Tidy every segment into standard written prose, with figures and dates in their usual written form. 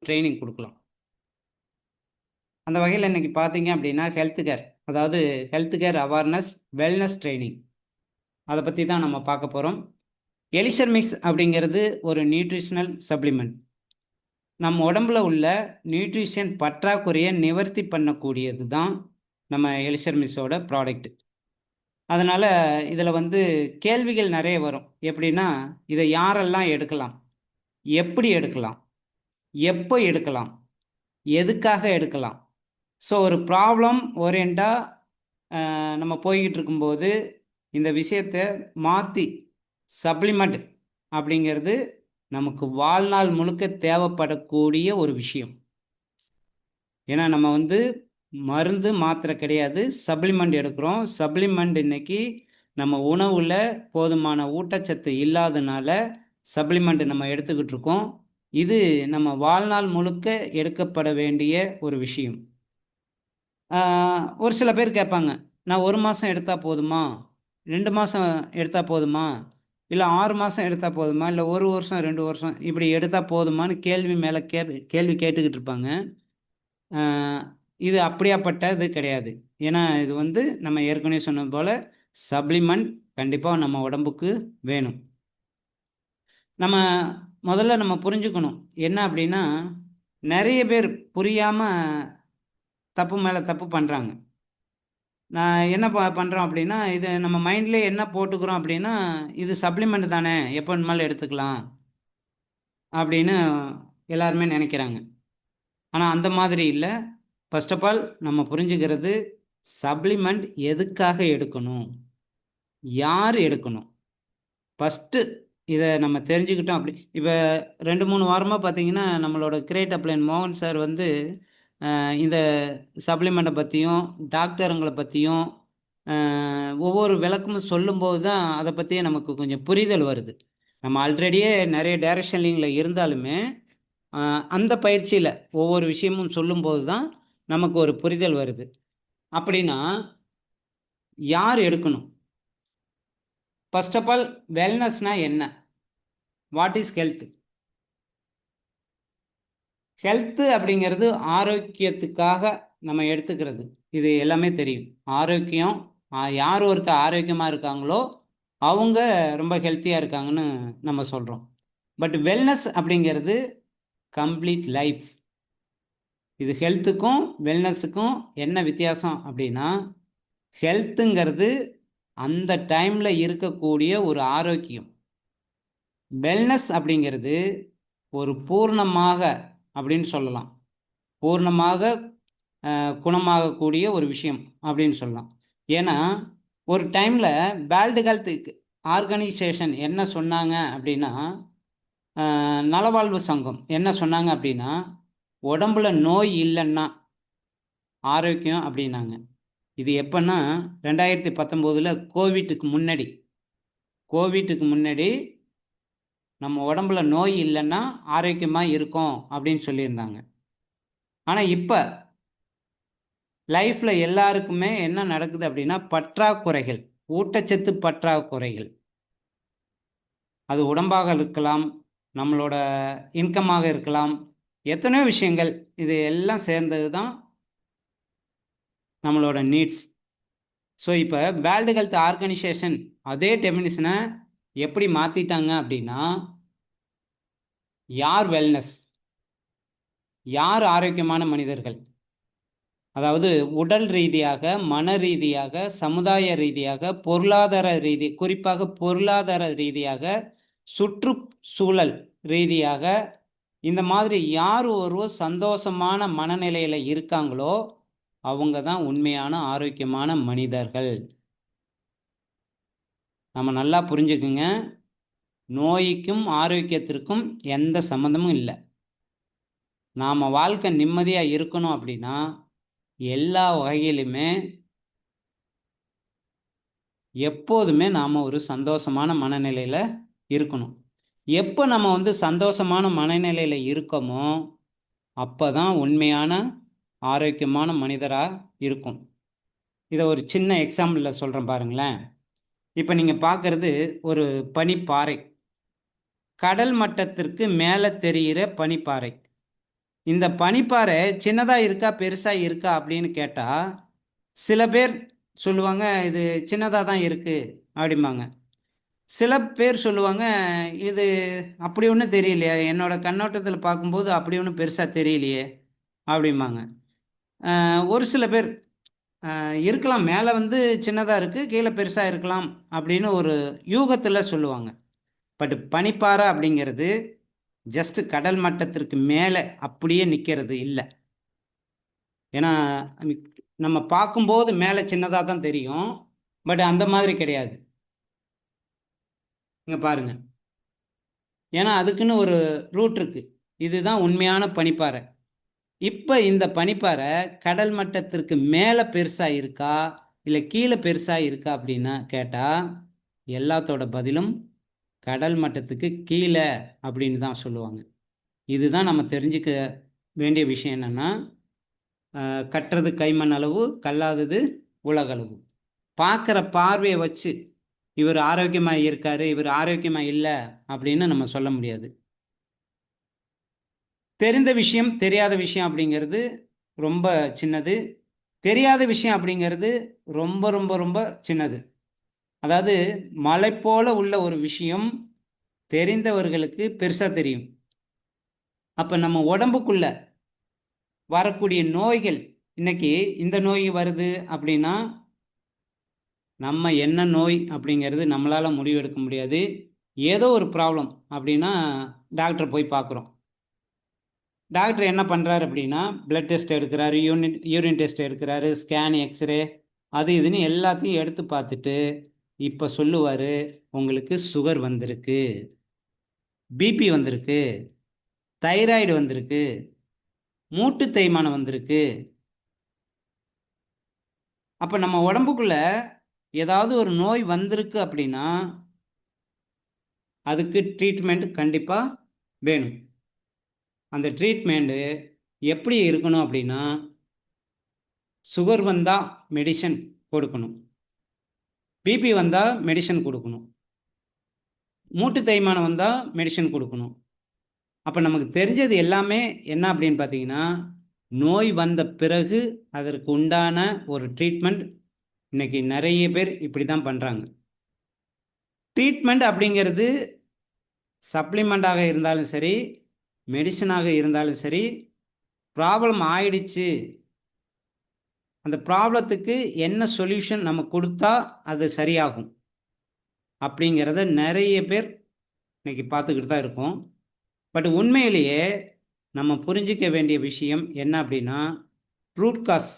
Training குடுக்கலாம். அந்த வகையில இன்னைக்கு பார்த்தீங்க அப்படின்னா, ஹெல்த் கேர் அதாவது health care awareness, wellness training அத பத்தி தான் நம்ம பார்க்க போறோம். எலிஷர் மிக்ஸ் அப்படிங்கிறது ஒரு நியூட்ரிஷனல் சப்ளிமெண்ட். நம்ம உடம்புல உள்ள நியூட்ரிஷன் பற்றாக்குறைய நிவர்த்தி பண்ணக்கூடியது தான் நம்ம எலிஷர் மிக்ஸோட ப்ராடக்ட். அதனால இதில வந்து கேள்விகள் நெறைய வரும். எப்படின்னா, இத யாரெல்லாம் எடுக்கலாம்? எப்படி எடுக்கலாம்? எப்ப எடுக்கலாம்? எதுக்காக எடுக்கலாம்? ஸோ ஒரு ப்ராப்ளம் ஓரியன்டா நம்ம போய்க்கிட்டு இருக்கும்போது, இந்த விஷயத்த மாத்தி சப்ளிமெண்ட் அப்படிங்கிறது நமக்கு வாழ்நாள் முழுக்க தேவைப்படக்கூடிய ஒரு விஷயம். ஏன்னா நம்ம வந்து மருந்து, மாத்திரை கிடையாது. சப்ளிமெண்ட் எடுக்கிறோம். சப்ளிமெண்ட் இன்னைக்கு நம்ம உணவுல போதுமான ஊட்டச்சத்து இல்லாதனால, சப்ளிமெண்ட் நம்ம எடுத்துக்கிட்டு இருக்கோம். இது நம்ம வாழ்நாள் முழுக்க எடுக்கப்பட வேண்டிய ஒரு விஷயம். ஆ, ஒரு சில பேர் கேட்பாங்க, "நான் 1 மாசம் எடுத்தா போதுமா? 2 மாசம் எடுத்தா போதுமா? இல்ல 6 மாசம் எடுத்தா போதுமா? இல்ல 1 வருஷம், 2 வருஷம் இப்படி எடுத்தா போதுமான்னு?" கேள்வி மேல கேள்வி கேட்டுக்கிட்டு இருப்பாங்க. ஆ, இது அப்படியாப்பட்டது கிடையாது. ஏன்னா, இது வந்து நம்ம ஏற்கனவே சொன்னது போல சப்ளிமெண்ட் கண்டிப்பா நம்ம உடம்புக்கு வேணும். நம்ம முதல்ல நம்ம புரிஞ்சுக்கணும். என்ன அப்படின்னா, நெறைய பேர் புரியாம தப்பு மேல தப்பு பண்றாங்க. நான் என்ன பண்றோம் அப்படின்னா, இது நம்ம மைண்ட்லயே என்ன போட்டுக்கிறோம் அப்படின்னா, இது சப்ளிமெண்ட் தானே எப்ப வேணுமாலும் எடுத்துக்கலாம் அப்படின்னு எல்லாருமே நெனைக்கிறாங்க. ஆனா அந்த மாதிரி இல்ல. ஃபர்ஸ்ட் ஆஃப் ஆல் நம்ம புரிஞ்சுக்கிறது சப்ளிமெண்ட் எதுக்காக எடுக்கணும்? யார் எடுக்கணும்? ஃபர்ஸ்ட்டு இத நம்ம தெரிஞ்சுக்கிட்டோம் அப்படி இப்ப 2, 3 வாரமா பார்த்தீங்கன்னா, நம்மளோட கிரேட் அப்ளைன் மோகன் சார் வந்து இந்த சப்ளிமெண்ட்ட பத்தியும், டாக்டருங்கள பத்தியும் ஒவ்வொரு விளக்கமும் சொல்லும்போது தான் அத பத்தியே நமக்கு கொஞ்சம் புரிதல் வருது. நம்ம ஆல்ரெடியே நெறைய டைரக்ஷன்லிங்ல இருந்தாலுமே, அ அந்த பயிற்சியில ஒவ்வொரு விஷயமும் சொல்லும்போது தான் நமக்கு ஒரு புரிதல் வருது. அப்படின்னா, யார் எடுக்கணும்? ஃபர்ஸ்ட் ஆஃப் ஆல் வெல்னஸ்னா என்ன? What is health? ஹெல்த் அப்படிங்கிறது ஆரோக்கியத்துக்காக நம்ம எடுத்துக்கிறது. இது எல்லாமே தெரியும். ஆரோக்கியம் யார் ஒருத்தர் ஆரோக்கியமா இருக்காங்களோ, அவங்க ரொம்ப ஹெல்த்தியா இருக்காங்கன்னு நம்ம சொல்றோம். பட் வெல்னஸ் அப்படிங்கிறது கம்ப்ளீட் லைஃப். இது ஹெல்த்துக்கும், வெல்னஸுக்கும் என்ன வித்தியாசம் அப்படின்னா, ஹெல்த்துங்கிறது அந்த டைம்ல இருக்கக்கூடிய ஒரு ஆரோக்கியம். வெல்னஸ் அப்படிங்கிறது ஒரு பூர்ணமாக அப்படின்னு சொல்லலாம். பூர்ணமாக குணமாகக்கூடிய ஒரு விஷயம் அப்படின்னு சொல்லலாம். ஏன்னா, ஒரு டைம்ல வேர்ல்டு ஹெல்த் ஆர்கனைசேஷன் என்ன சொன்னாங்க அப்படின்னா, நலவாழ்வு சங்கம் என்ன சொன்னாங்க அப்படின்னா, உடம்புல நோய் இல்லன்னா ஆரோக்கியம் அப்படின்னாங்க. இது எப்பன்னா 2019ல கோவிட்டுக்கு முன்னாடி நம்ம உடம்புல நோய் இல்லன்னா ஆரோக்கியமா இருக்கோம் அப்படின்னு சொல்லியிருந்தாங்க. ஆனா இப்ப லைஃப்ல எல்லாருக்குமே என்ன நடக்குது அப்படின்னா பற்றாக்குறைகள், ஊட்டச்சத்து பற்றாக்குறைகள். அது உடம்பாக இருக்கலாம், நம்மளோட இன்கமாக இருக்கலாம், எத்தனையோ விஷயங்கள். இது எல்லாம் சேர்ந்தது தான் நம்மளோட நீட்ஸ். ஸோ இப்போ வேர்ல்டு ஹெல்த் ஆர்கனைசேஷன் அதே டெஃபினிஷனை எப்படி மாத்திட்டாங்க அப்படின்னா, யார் வெல்னஸ்? யார் ஆரோக்கியமான மனிதர்கள்? அதாவது உடல் ரீதியாக, மன ரீதியாக, சமுதாய ரீதியாக, பொருளாதார குறிப்பாக பொருளாதார ரீதியாக, சுற்றுச்சூழல் ரீதியாக இந்த மாதிரி யார் ஒருவர் சந்தோஷமான மனநிலையில இருக்காங்களோ, அவங்க தான் உண்மையான ஆரோக்கியமான மனிதர்கள். நம்ம நல்லா புரிஞ்சுக்குங்க. நோய்க்கும், ஆரோக்கியத்திற்கும் எந்த சம்மந்தமும் இல்ல. நாம வாழ்க்கை நிம்மதியா இருக்கணும் அப்படின்னா, எல்லா வகையிலுமே எப்போதுமே நாம ஒரு சந்தோஷமான மனநிலையில இருக்கணும். எப்ப நம்ம வந்து சந்தோஷமான மனநிலையில இருக்கோமோ, அப்பதான் உண்மையான ஆரோக்கியமான மனிதரா இருக்கும். இத ஒரு சின்ன எக்ஸாம்பிள்ல சொல்றேன் பாருங்களேன். இப்ப நீங்க பார்க்கிறது ஒரு பனிப்பாறை. கடல் மட்டத்திற்கு மேல தெரியிற பனிப்பாறை. இந்த பனிப்பாறை சின்னதாக இருக்கா பெருசாக இருக்கா அப்படின்னு கேட்டால் சில பேர் சொல்லுவாங்க இது சின்னதாக தான் இருக்குது அப்படிம்பாங்க. சில பேர் சொல்லுவாங்க இது அப்படி ஒன்றும் தெரியலையே, என்னோட கண்ணோட்டத்தில் பார்க்கும்போது அப்படி ஒன்றும் பெருசாக தெரியலையே அப்படிம்பாங்க. ஒரு சில பேர் இருக்கலாம், மேலே வந்து சின்னதாக இருக்குது கீழே பெருசாக இருக்கலாம் அப்படின்னு ஒரு யூகத்தில் சொல்லுவாங்க. பட் பனிப்பாறை அப்படிங்கிறது ஜஸ்ட் கடல் மட்டத்திற்கு மேலே அப்படியே நிற்கிறது இல்லை. ஏன்னா நம்ம பார்க்கும்போது மேலே சின்னதாக தான் தெரியும், பட் அந்த மாதிரி கிடையாது. இங்கே பாருங்க, ஏன்னா அதுக்குன்னு ஒரு ரூட் இருக்கு. இதுதான் உண்மையான பனிப்பாறை. இப்போ இந்த பனிப்பாறை கடல் மட்டத்திற்கு மேலே பெருசாக இருக்கா இல்லை கீழே பெருசாக இருக்கா அப்படின்னு கேட்டால் எல்லாத்தோட பதிலும் கடல் மட்டத்துக்கு கீழே அப்படின்னு தான் சொல்லுவாங்க. இதுதான் நம்ம தெரிஞ்சுக்க வேண்டிய விஷயம். என்னென்னா, கட்டுறது கைமண் அளவு, கல்லாதது உலகளவு. பார்க்குற பார்வையை வச்சு இவர் ஆரோக்கியமாக இருக்காரு, இவர் ஆரோக்கியமாக இல்லை அப்படின்னு நம்ம சொல்ல முடியாது. தெரிந்த விஷயம் தெரியாத விஷயம் அப்படிங்கிறது ரொம்ப சின்னது, தெரியாத விஷயம் அப்படிங்கிறது ரொம்ப ரொம்ப ரொம்ப சின்னது. அதாவது மலை போல உள்ள ஒரு விஷயம் தெரிந்தவர்களுக்கு பெருசாக தெரியும். அப்போ நம்ம உடம்புக்குள்ள வரக்கூடிய நோய்கள், இன்னைக்கு இந்த நோய் வருது அப்படின்னா நம்ம என்ன நோய் அப்படிங்கிறது நம்மளால் முடிவெடுக்க முடியாது. ஏதோ ஒரு ப்ராப்ளம் அப்படின்னா டாக்டரை போய் பார்க்குறோம். டாக்டர் என்ன பண்ணுறாரு அப்படின்னா பிளட் டெஸ்ட் எடுக்கிறாரு, யூரின் டெஸ்ட் எடுக்கிறாரு, ஸ்கேன், எக்ஸ்ரே, அது இதுன்னு எல்லாத்தையும் எடுத்து பார்த்துட்டு இப்போ சொல்லுவார், உங்களுக்கு சுகர் வந்திருக்கு, பிபி வந்திருக்கு, தைராய்டு வந்திருக்கு, மூட்டு தேய்மானம் வந்திருக்கு. அப்போ நம்ம உடம்புக்குள்ள ஏதாவது ஒரு நோய் வந்திருக்கு அப்படின்னா அதுக்கு ட்ரீட்மெண்ட் கண்டிப்பாக வேணும். அந்த ட்ரீட்மெண்ட்டு எப்படி இருக்கணும் அப்படின்னா, சுகர் வந்தால் மெடிசன் கொடுக்கணும், பிபி வந்தால் மெடிசன் கொடுக்கணும், மூட்டு தேய்மானம் வந்தால் மெடிசன் கொடுக்கணும். அப்போ நமக்கு தெரிஞ்சது எல்லாமே என்ன அப்படின்னு பார்த்தீங்கன்னா, நோய் வந்த பிறகு அதற்கு உண்டான ஒரு ட்ரீட்மெண்ட். இன்னைக்கு நிறைய பேர் இப்படி தான் பண்ணுறாங்க. ட்ரீட்மெண்ட் அப்படிங்கிறது சப்ளிமெண்ட்டாக இருந்தாலும் சரி, மெடிசனாக இருந்தாலும் சரி, ப்ராப்ளம் ஆயிடுச்சு, அந்த ப்ராப்ளத்துக்கு என்ன சொல்யூஷன் நம்ம கொடுத்தா அது சரியாகும் அப்படிங்கிறத நிறைய பேர் இன்னைக்கு பார்த்துக்கிட்டு தான் இருக்கோம். பட் உண்மையிலேயே நம்ம புரிஞ்சிக்க வேண்டிய விஷயம் என்ன அப்படின்னா, ரூட் காஸ்.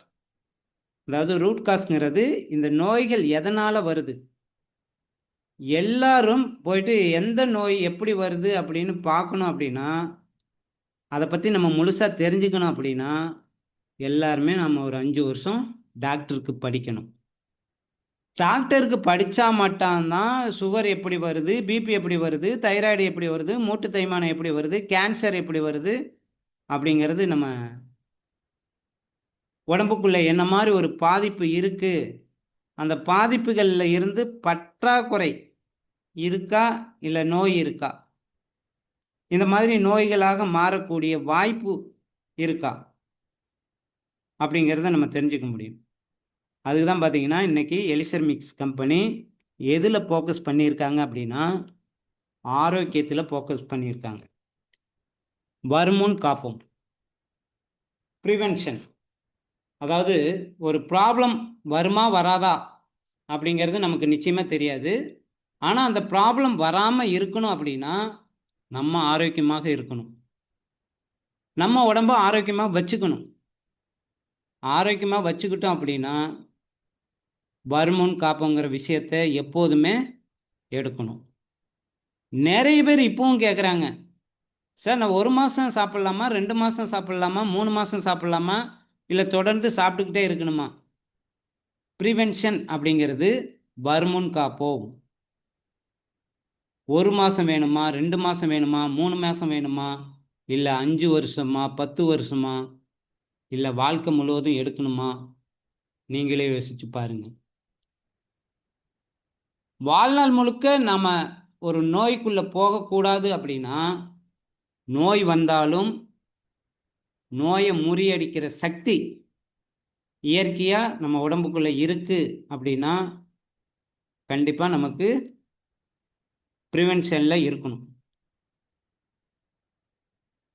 அதாவது ரூட் காஸ்ங்கிறது இந்த நோய்கள் எதனால் வருது. எல்லாரும் போயிட்டு எந்த நோய் எப்படி வருது அப்படின்னு பார்க்கணும் அப்படின்னா, அதை பற்றி நம்ம முழுசாக தெரிஞ்சுக்கணும் அப்படின்னா எல்லாருமே நம்ம ஒரு 5 வருஷம் டாக்டருக்கு படிக்கணும். டாக்டருக்கு படித்தா மட்டும்தான் சுகர் எப்படி வருது, பிபி எப்படி வருது, தைராய்டு எப்படி வருது, மூட்டு தேய்மானம் எப்படி வருது, கேன்சர் எப்படி வருது அப்படிங்கிறது, நம்ம உடம்புக்குள்ள என்ன மாதிரி ஒரு பாதிப்பு இருக்கு, அந்த பாதிப்புகளில் இருந்து பற்றாக்குறை இருக்கா இல்லை நோய் இருக்கா, இந்த மாதிரி நோய்களாக மாறக்கூடிய வாய்ப்பு இருக்கா அப்படிங்கிறத நம்ம தெரிஞ்சுக்க முடியும். அதுக்கு தான் பார்த்தீங்கன்னா இன்றைக்கி எலிசர் மிக்ஸ் கம்பெனி எதில் ஃபோக்கஸ் பண்ணியிருக்காங்க அப்படின்னா, ஆரோக்கியத்தில் ஃபோக்கஸ் பண்ணியிருக்காங்க. வருமுன் காப்போம், ப்ரிவென்ஷன். அதாவது ஒரு ப்ராப்ளம் வருமா வராதா அப்படிங்கிறது நமக்கு நிச்சயமாக தெரியாது. ஆனால் அந்த ப்ராப்ளம் வராமல் இருக்கணும் அப்படின்னா நம்ம ஆரோக்கியமாக இருக்கணும், நம்ம உடம்ப ஆரோக்கியமாக வச்சுக்கணும். ஆரோக்கியமாக வச்சுக்கிட்டோம் அப்படின்னா வருமுன் காப்போங்கிற விஷயத்தை எப்போதுமே எடுக்கணும். நிறைய பேர் இப்பவும் கேட்குறாங்க, சார் நான் 1 மாதம் சாப்பிட்லாமா, 2 மாதம் சாப்பிட்லாமா, 3 மாதம் சாப்பிட்லாமா, இல்லை தொடர்ந்து சாப்பிட்டுக்கிட்டே இருக்கணுமா? ப்ரிவென்ஷன் அப்படிங்கிறது வருமுன் காப்போம். 1 மாதம் வேணுமா, 2 மாதம் வேணுமா, 3 மாதம் வேணுமா, இல்லை 5 வருஷமா, 10 வருஷமா, இல்லை வாழ்க்கை முழுவதும் எடுக்கணுமா? நீங்களே யோசிச்சு பாருங்க. வாழ்நாள் முழுக்க நாம் ஒரு நோய்க்குள்ளே போகக்கூடாது அப்படின்னா, நோய் வந்தாலும் நோயை முறியடிக்கிற சக்தி இயற்கையாக நம்ம உடம்புக்குள்ளே இருக்குது அப்படின்னா கண்டிப்பாக நமக்கு ப்ரிவென்ஷனில் இருக்கணும்.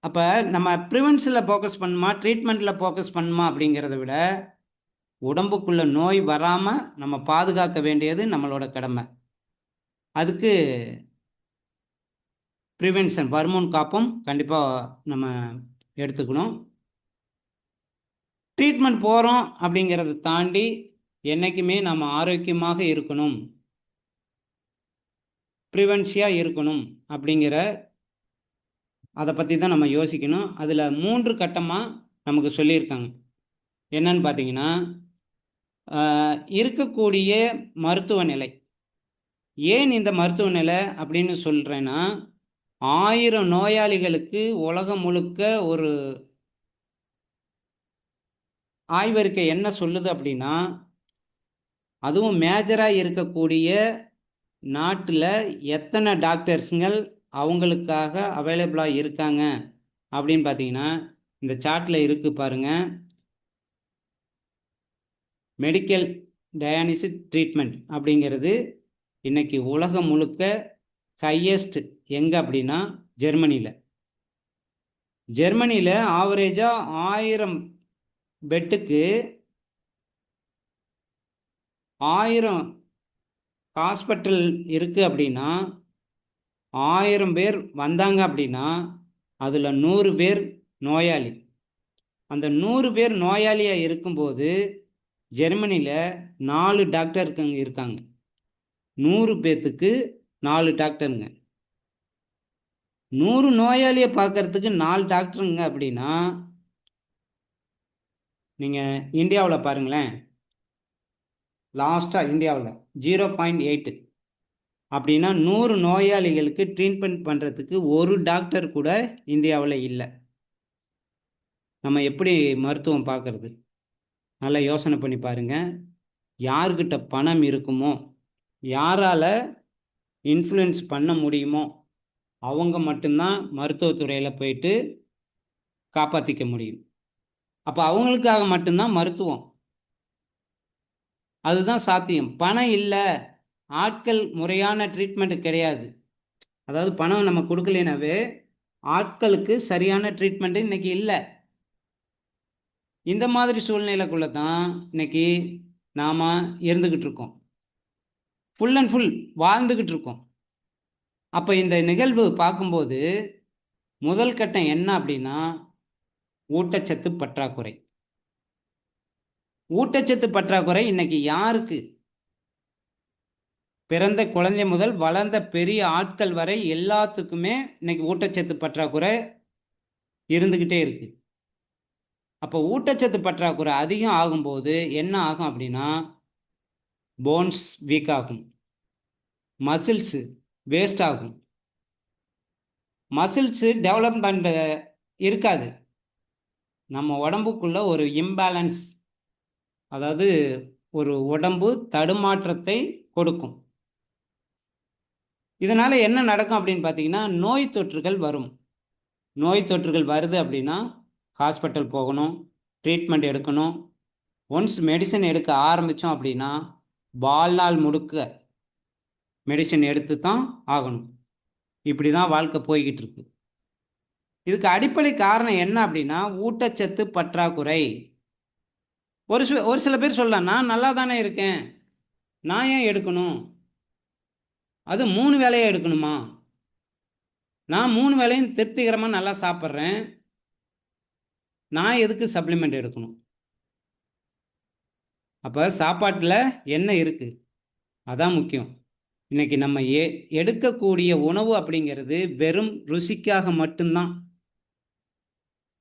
அப்போ நம்ம ப்ரிவென்ஷனில் ஃபோக்கஸ் பண்ணுமா, ட்ரீட்மெண்ட்டில் ஃபோக்கஸ் பண்ணுமா அப்படிங்கிறத விட உடம்புக்குள்ள நோய் வராமல் நம்ம பாதுகாக்க வேண்டியது நம்மளோட கடமை. அதுக்கு ப்ரிவென்ஷன், வருமுன் காப்பும் கண்டிப்பாக நம்ம எடுத்துக்கணும். ட்ரீட்மெண்ட் போகிறோம் அப்படிங்கிறத தாண்டி என்றைக்குமே நம்ம ஆரோக்கியமாக இருக்கணும், ப்ரிவென்ஷியாக இருக்கணும் அப்படிங்கிற அதை பற்றி தான் நம்ம யோசிக்கணும். அதில் 3 கட்டமாக நமக்கு சொல்லியிருக்காங்க. என்னன்னு பார்த்தீங்கன்னா, இருக்கக்கூடிய மருத்துவ நிலை. ஏன் இந்த மருத்துவ நிலை அப்படின்னு சொல்கிறேன்னா, 1000 நோயாளிகளுக்கு உலகம் முழுக்க ஒரு ஆய்வறிக்கை என்ன சொல்லுது அப்படின்னா, அதுவும் மேஜராக இருக்கக்கூடிய நாட்டில் எத்தனை டாக்டர்ஸுங்கள் அவங்களுக்காக அவைலபிளாக இருக்காங்க அப்படின்னு பார்த்தீங்கன்னா, இந்த சார்ட்டில் இருக்குது பாருங்கள். மெடிக்கல் டயாலிசிஸ் ட்ரீட்மெண்ட் அப்படிங்கிறது இன்றைக்கி உலகம் முழுக்க ஹையஸ்ட் எங்கே அப்படின்னா ஜெர்மனியில். ஜெர்மனியில் ஆவரேஜாக 1000 பெட்டுக்கு 1000 ஹாஸ்பிட்டல் இருக்குது அப்படின்னா 1000 பேர் வந்தாங்க அப்படின்னா அதில் 100 பேர் நோயாளி. அந்த 100 பேர் நோயாளியாக இருக்கும்போது ஜெர்மனியில் 4 டாக்டருக்கு இருக்காங்க. 100 பேர்த்துக்கு 4 டாக்டருங்க. 100 நோயாளியை பார்க்கறதுக்கு 4 டாக்டருங்க அப்படின்னா நீங்கள் இந்தியாவில் பாருங்களேன். லாஸ்ட்டாக இந்தியாவில் 0.8 அப்படின்னா 100 நோயாளிகளுக்கு ட்ரீட்மெண்ட் பண்ணுறதுக்கு ஒரு டாக்டர் கூட இந்தியாவில் இல்லை. நம்ம எப்படி மருத்துவம் பார்க்குறது? நல்லா யோசனை பண்ணி பாருங்கள். யார்கிட்ட பணம் இருக்குமோ, யாரால் இன்ஃப்ளூயன்ஸ் பண்ண முடியுமோ அவங்க மட்டும்தான் மருத்துவத்துறையில் போயிட்டு காப்பாற்றிக்க முடியும். அப்போ அவங்களுக்காக மட்டும்தான் மருத்துவம், அதுதான் சாத்தியம். பணம் இல்லை, ஆட்கள் முறையான ட்ரீட்மெண்ட் கிடையாது. அதாவது பணம் நம்ம கொடுக்கலனாவே ஆட்களுக்கு சரியான ட்ரீட்மெண்ட்டு இன்றைக்கி இல்லை. இந்த மாதிரி சூழ்நிலைக்குள்ளே தான் இன்றைக்கி நாம் இருந்துக்கிட்டு இருக்கோம், ஃபுல் அண்ட் ஃபுல் வாழ்ந்துக்கிட்டு இருக்கோம். அப்போ இந்த நிகழ்வு பார்க்கும்போது முதல் கட்டம் என்ன அப்படின்னா ஊட்டச்சத்து பற்றாக்குறை. ஊட்டச்சத்து பற்றாக்குறை இன்னைக்கு யாருக்கு? பிறந்த குழந்தை முதல் வளர்ந்த பெரிய ஆட்கள் வரை எல்லாத்துக்குமே இன்னைக்கு ஊட்டச்சத்து பற்றாக்குறை இருந்துக்கிட்டே இருக்கு. அப்போ ஊட்டச்சத்து பற்றாக்குறை அதிகம் ஆகும்போது என்ன ஆகும் அப்படின்னா போன்ஸ் வீக் ஆகும், மசில்ஸு வேஸ்ட் ஆகும், மசில்ஸு டெவலப்மெண்ட் இருக்காது. நம்ம உடம்புக்குள்ள ஒரு இம்பேலன்ஸ், அதாவது ஒரு உடம்பு தடுமாற்றத்தை கொடுக்கும். இதனால் என்ன நடக்கும் அப்படின்னு பார்த்தீங்கன்னா நோய் தொற்றுகள் வரும். நோய் தொற்றுகள் வருது அப்படின்னா ஹாஸ்பிட்டல் போகணும், ட்ரீட்மெண்ட் எடுக்கணும். ஒன்ஸ் மெடிசன் எடுக்க ஆரம்பித்தோம் அப்படின்னா வாழ்நாள் முழுக்க மெடிசன் எடுத்து தான் ஆகணும். இப்படி தான் வாழ்க்கை போய்கிட்டு இருக்கு. இதுக்கு அடிப்படை காரணம் என்ன அப்படின்னா ஊட்டச்சத்து பற்றாக்குறை. ஒரு சில பேர் சொல்லலாம், நான் நல்லா தானே இருக்கேன், நான் ஏன் எடுக்கணும்? அது 3 வேளையாக எடுக்கணுமா? நான் 3 வேளையும் திருப்திகரமாக நல்லா சாப்பிட்றேன், நான் எதுக்கு சப்ளிமெண்ட் எடுக்கணும்? அப்போ சாப்பாட்டில் என்ன இருக்குது அதான் முக்கியம். இன்றைக்கி நம்ம எடுக்கக்கூடிய உணவு அப்படிங்கிறது வெறும் ருசிக்காக மட்டும்தான்.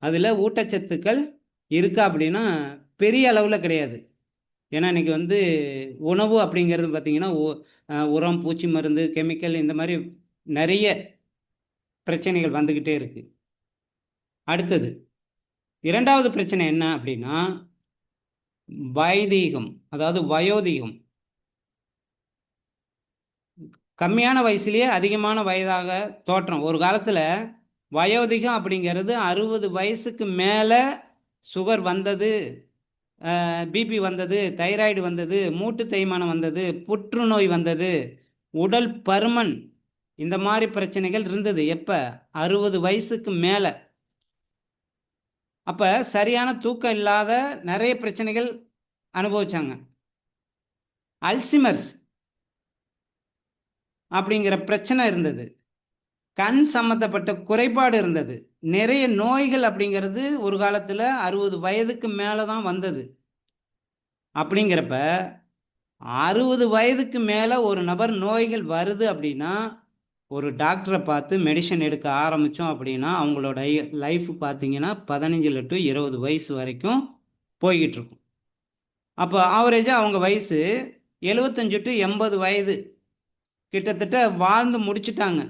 அதில் ஊட்டச்சத்துக்கள் இருக்கா அப்படின்னா பெரிய அளவில் கிடையாது. ஏன்னா இன்றைக்கி உணவு அப்படிங்கிறது பார்த்திங்கன்னா உரம், பூச்சி மருந்து, கெமிக்கல், இந்த மாதிரி நிறைய பிரச்சனைகள் வந்துக்கிட்டே இருக்குது. அடுத்தது 2வது பிரச்சனை என்ன அப்படின்னா வைதீகம், அதாவது வயோதிகம். கம்மியான வயசுலேயே அதிகமான வயதாக தோற்றம். ஒரு காலத்தில் வயோதிகம் அப்படிங்கிறது 60 வயசுக்கு மேலே சுகர் வந்தது, பிபி வந்தது, தைராய்டு வந்தது, மூட்டு தேய்மானம் வந்தது, புற்றுநோய் வந்தது, உடல் பருமன், இந்த மாதிரி பிரச்சனைகள் இருந்தது. எப்போ? 60 வயசுக்கு மேலே. அப்போ சரியான தூக்கம் இல்லாத நிறைய பிரச்சனைகள் அனுபவிச்சாங்க. அல்சிமர்ஸ் அப்படிங்கிற பிரச்சனை இருந்தது. கண் சம்பந்தப்பட்ட குறைபாடு இருந்தது. நிறைய நோய்கள் அப்படிங்கிறது ஒரு காலத்தில் 60 வயதுக்கு மேலே தான் வந்தது. அப்படிங்கிறப்ப 60 வயதுக்கு மேலே ஒரு நபர் நோய்கள் வருது அப்படின்னா, ஒரு டாக்டரை பார்த்து மெடிசன் எடுக்க ஆரம்பித்தோம் அப்படின்னா, அவங்களோட லைஃப் பார்த்தீங்கன்னா 15 டு 20 வயசு வரைக்கும் போய்கிட்டு இருக்கும். அப்போ ஆவரேஜாக அவங்க வயசு 75 டு 80 வயது கிட்டத்தட்ட வாழ்ந்து முடிச்சிட்டாங்க.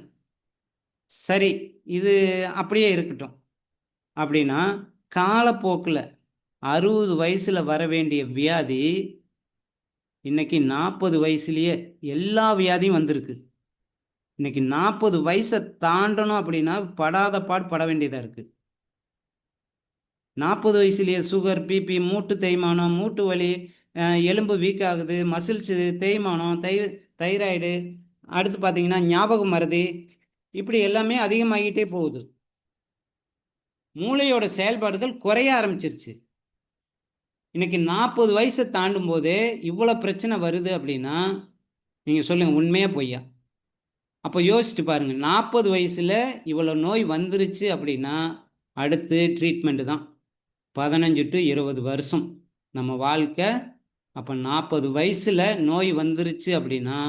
சரி, இது அப்படியே இருக்கட்டும். அப்படின்னா காலப்போக்கில் 60 வயசில் வர வேண்டிய வியாதி இன்னைக்கு 40 வயசுலேயே எல்லா வியாதியும் வந்திருக்கு. இன்னைக்கு 40 வயசை தாண்டணும் அப்படின்னா படாத பாடு பட வேண்டியதாக இருக்குது. 40 வயசுலேயே சுகர், பிபி, மூட்டு தேய்மானம், மூட்டு வலி, எலும்பு வீக் ஆகுது, மசில்ஸ் தேய்மானம், தைராய்டு, அடுத்து பார்த்தீங்கன்னா ஞாபக மறதி, இப்படி எல்லாமே அதிகமாகிட்டே போகுது. மூளையோட செயல்பாடுகள் குறைய ஆரம்பிச்சிருச்சு. இன்னைக்கு 40 வயசை தாண்டும் போதே இவ்வளோ பிரச்சனை வருது அப்படின்னா நீங்கள் சொல்லுங்கள், உண்மையா பொய்யா? அப்போ யோசிச்சுட்டு பாருங்கள், 40 வயசில் இவ்வளோ நோய் வந்துருச்சு அப்படின்னா அடுத்து ட்ரீட்மெண்ட்டு தான். 15 டு 20 வருஷம் நம்ம வாழ்க்கை. அப்போ 40 வயசில் நோய் வந்துருச்சு அப்படின்னா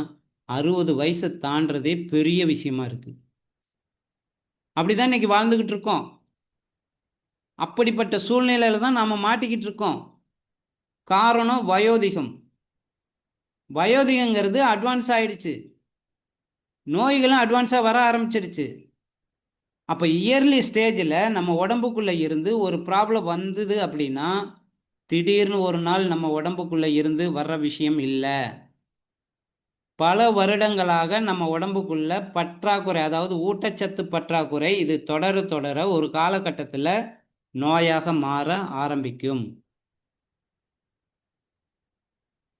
60 வயசை தாண்டதே பெரிய விஷயமா இருக்குது. அப்படிதான் இன்னைக்கு வாழ்ந்துக்கிட்டு இருக்கோம். அப்படிப்பட்ட சூழ்நிலையில் தான் நாம் மாட்டிக்கிட்டு இருக்கோம். காரணம் வயோதிகம். வயோதிகங்கிறது அட்வான்ஸ் ஆயிடுச்சு, நோய்களும் அட்வான்ஸாக வர ஆரம்பிச்சிடுச்சு. அப்போ இயர்லி ஸ்டேஜில் நம்ம உடம்புக்குள்ளே இருந்து ஒரு ப்ராப்ளம் வந்தது அப்படின்னா திடீர்னு ஒரு நாள் நம்ம உடம்புக்குள்ளே இருந்து வர்ற விஷயம் இல்லை. பல வருடங்களாக நம்ம உடம்புக்குள்ள பற்றாக்குறை, அதாவது ஊட்டச்சத்து பற்றாக்குறை, இது தொடர ஒரு காலகட்டத்தில் நோயாக மாற ஆரம்பிக்கும்.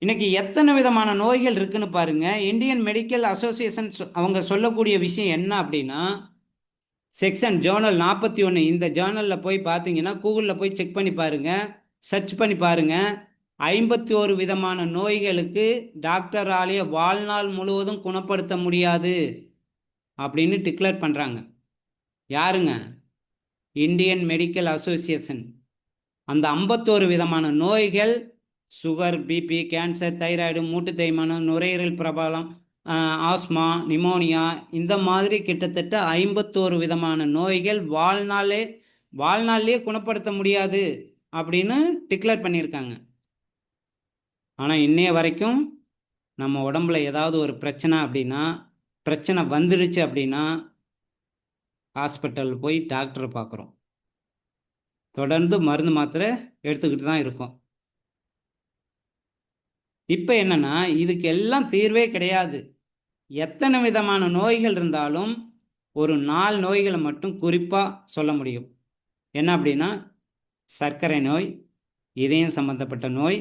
இன்னைக்கு எத்தனை விதமான நோய்கள் இருக்குன்னு பாருங்க. இந்தியன் மெடிக்கல் அசோசியேஷன் அவங்க சொல்லக்கூடிய விஷயம் என்ன அப்படின்னா, செக்ஷன் ஜேர்னல் 41, இந்த ஜேர்னலில் போய் பார்த்தீங்கன்னா கூகுளில் போய் செக் பண்ணி பாருங்க, சர்ச் பண்ணி பாருங்க. 51 விதமான நோய்களுக்கு டாக்டராலேயே வாழ்நாள் முழுவதும் குணப்படுத்த முடியாது அப்படின்னு டிக்ளேர் பண்ணுறாங்க. யாருங்க? Indian medical association. அந்த 51 விதமான நோய்கள் சுகர், பிபி, கேன்சர், தைராய்டு, மூட்டு தேய்மானம், நுரையீரல் பிரபலம், ஆஸ்மா, நிமோனியா, இந்த மாதிரி கிட்டத்தட்ட 51 விதமான நோய்கள் வாழ்நாள்லேயே குணப்படுத்த முடியாது அப்படின்னு டிக்ளேர் பண்ணியிருக்காங்க. ஆனால் இன்னைய வரைக்கும் நம்ம உடம்புல ஏதாவது ஒரு பிரச்சனை அப்படின்னா, பிரச்சனை வந்துடுச்சு அப்படின்னா ஹாஸ்பிட்டல் போய் டாக்டரை பார்க்குறோம், தொடர்ந்து மருந்து மாத்திரை எடுத்துக்கிட்டு தான் இருக்கோம். இப்போ என்னன்னா, இதுக்கு எல்லாம் தீர்வே கிடையாது. எத்தனை விதமான நோய்கள் இருந்தாலும் ஒரு 4 நோய்களை மட்டும் குறிப்பாக சொல்ல முடியும். என்ன அப்படின்னா, சர்க்கரை நோய், இதயம் சம்மந்தப்பட்ட நோய்,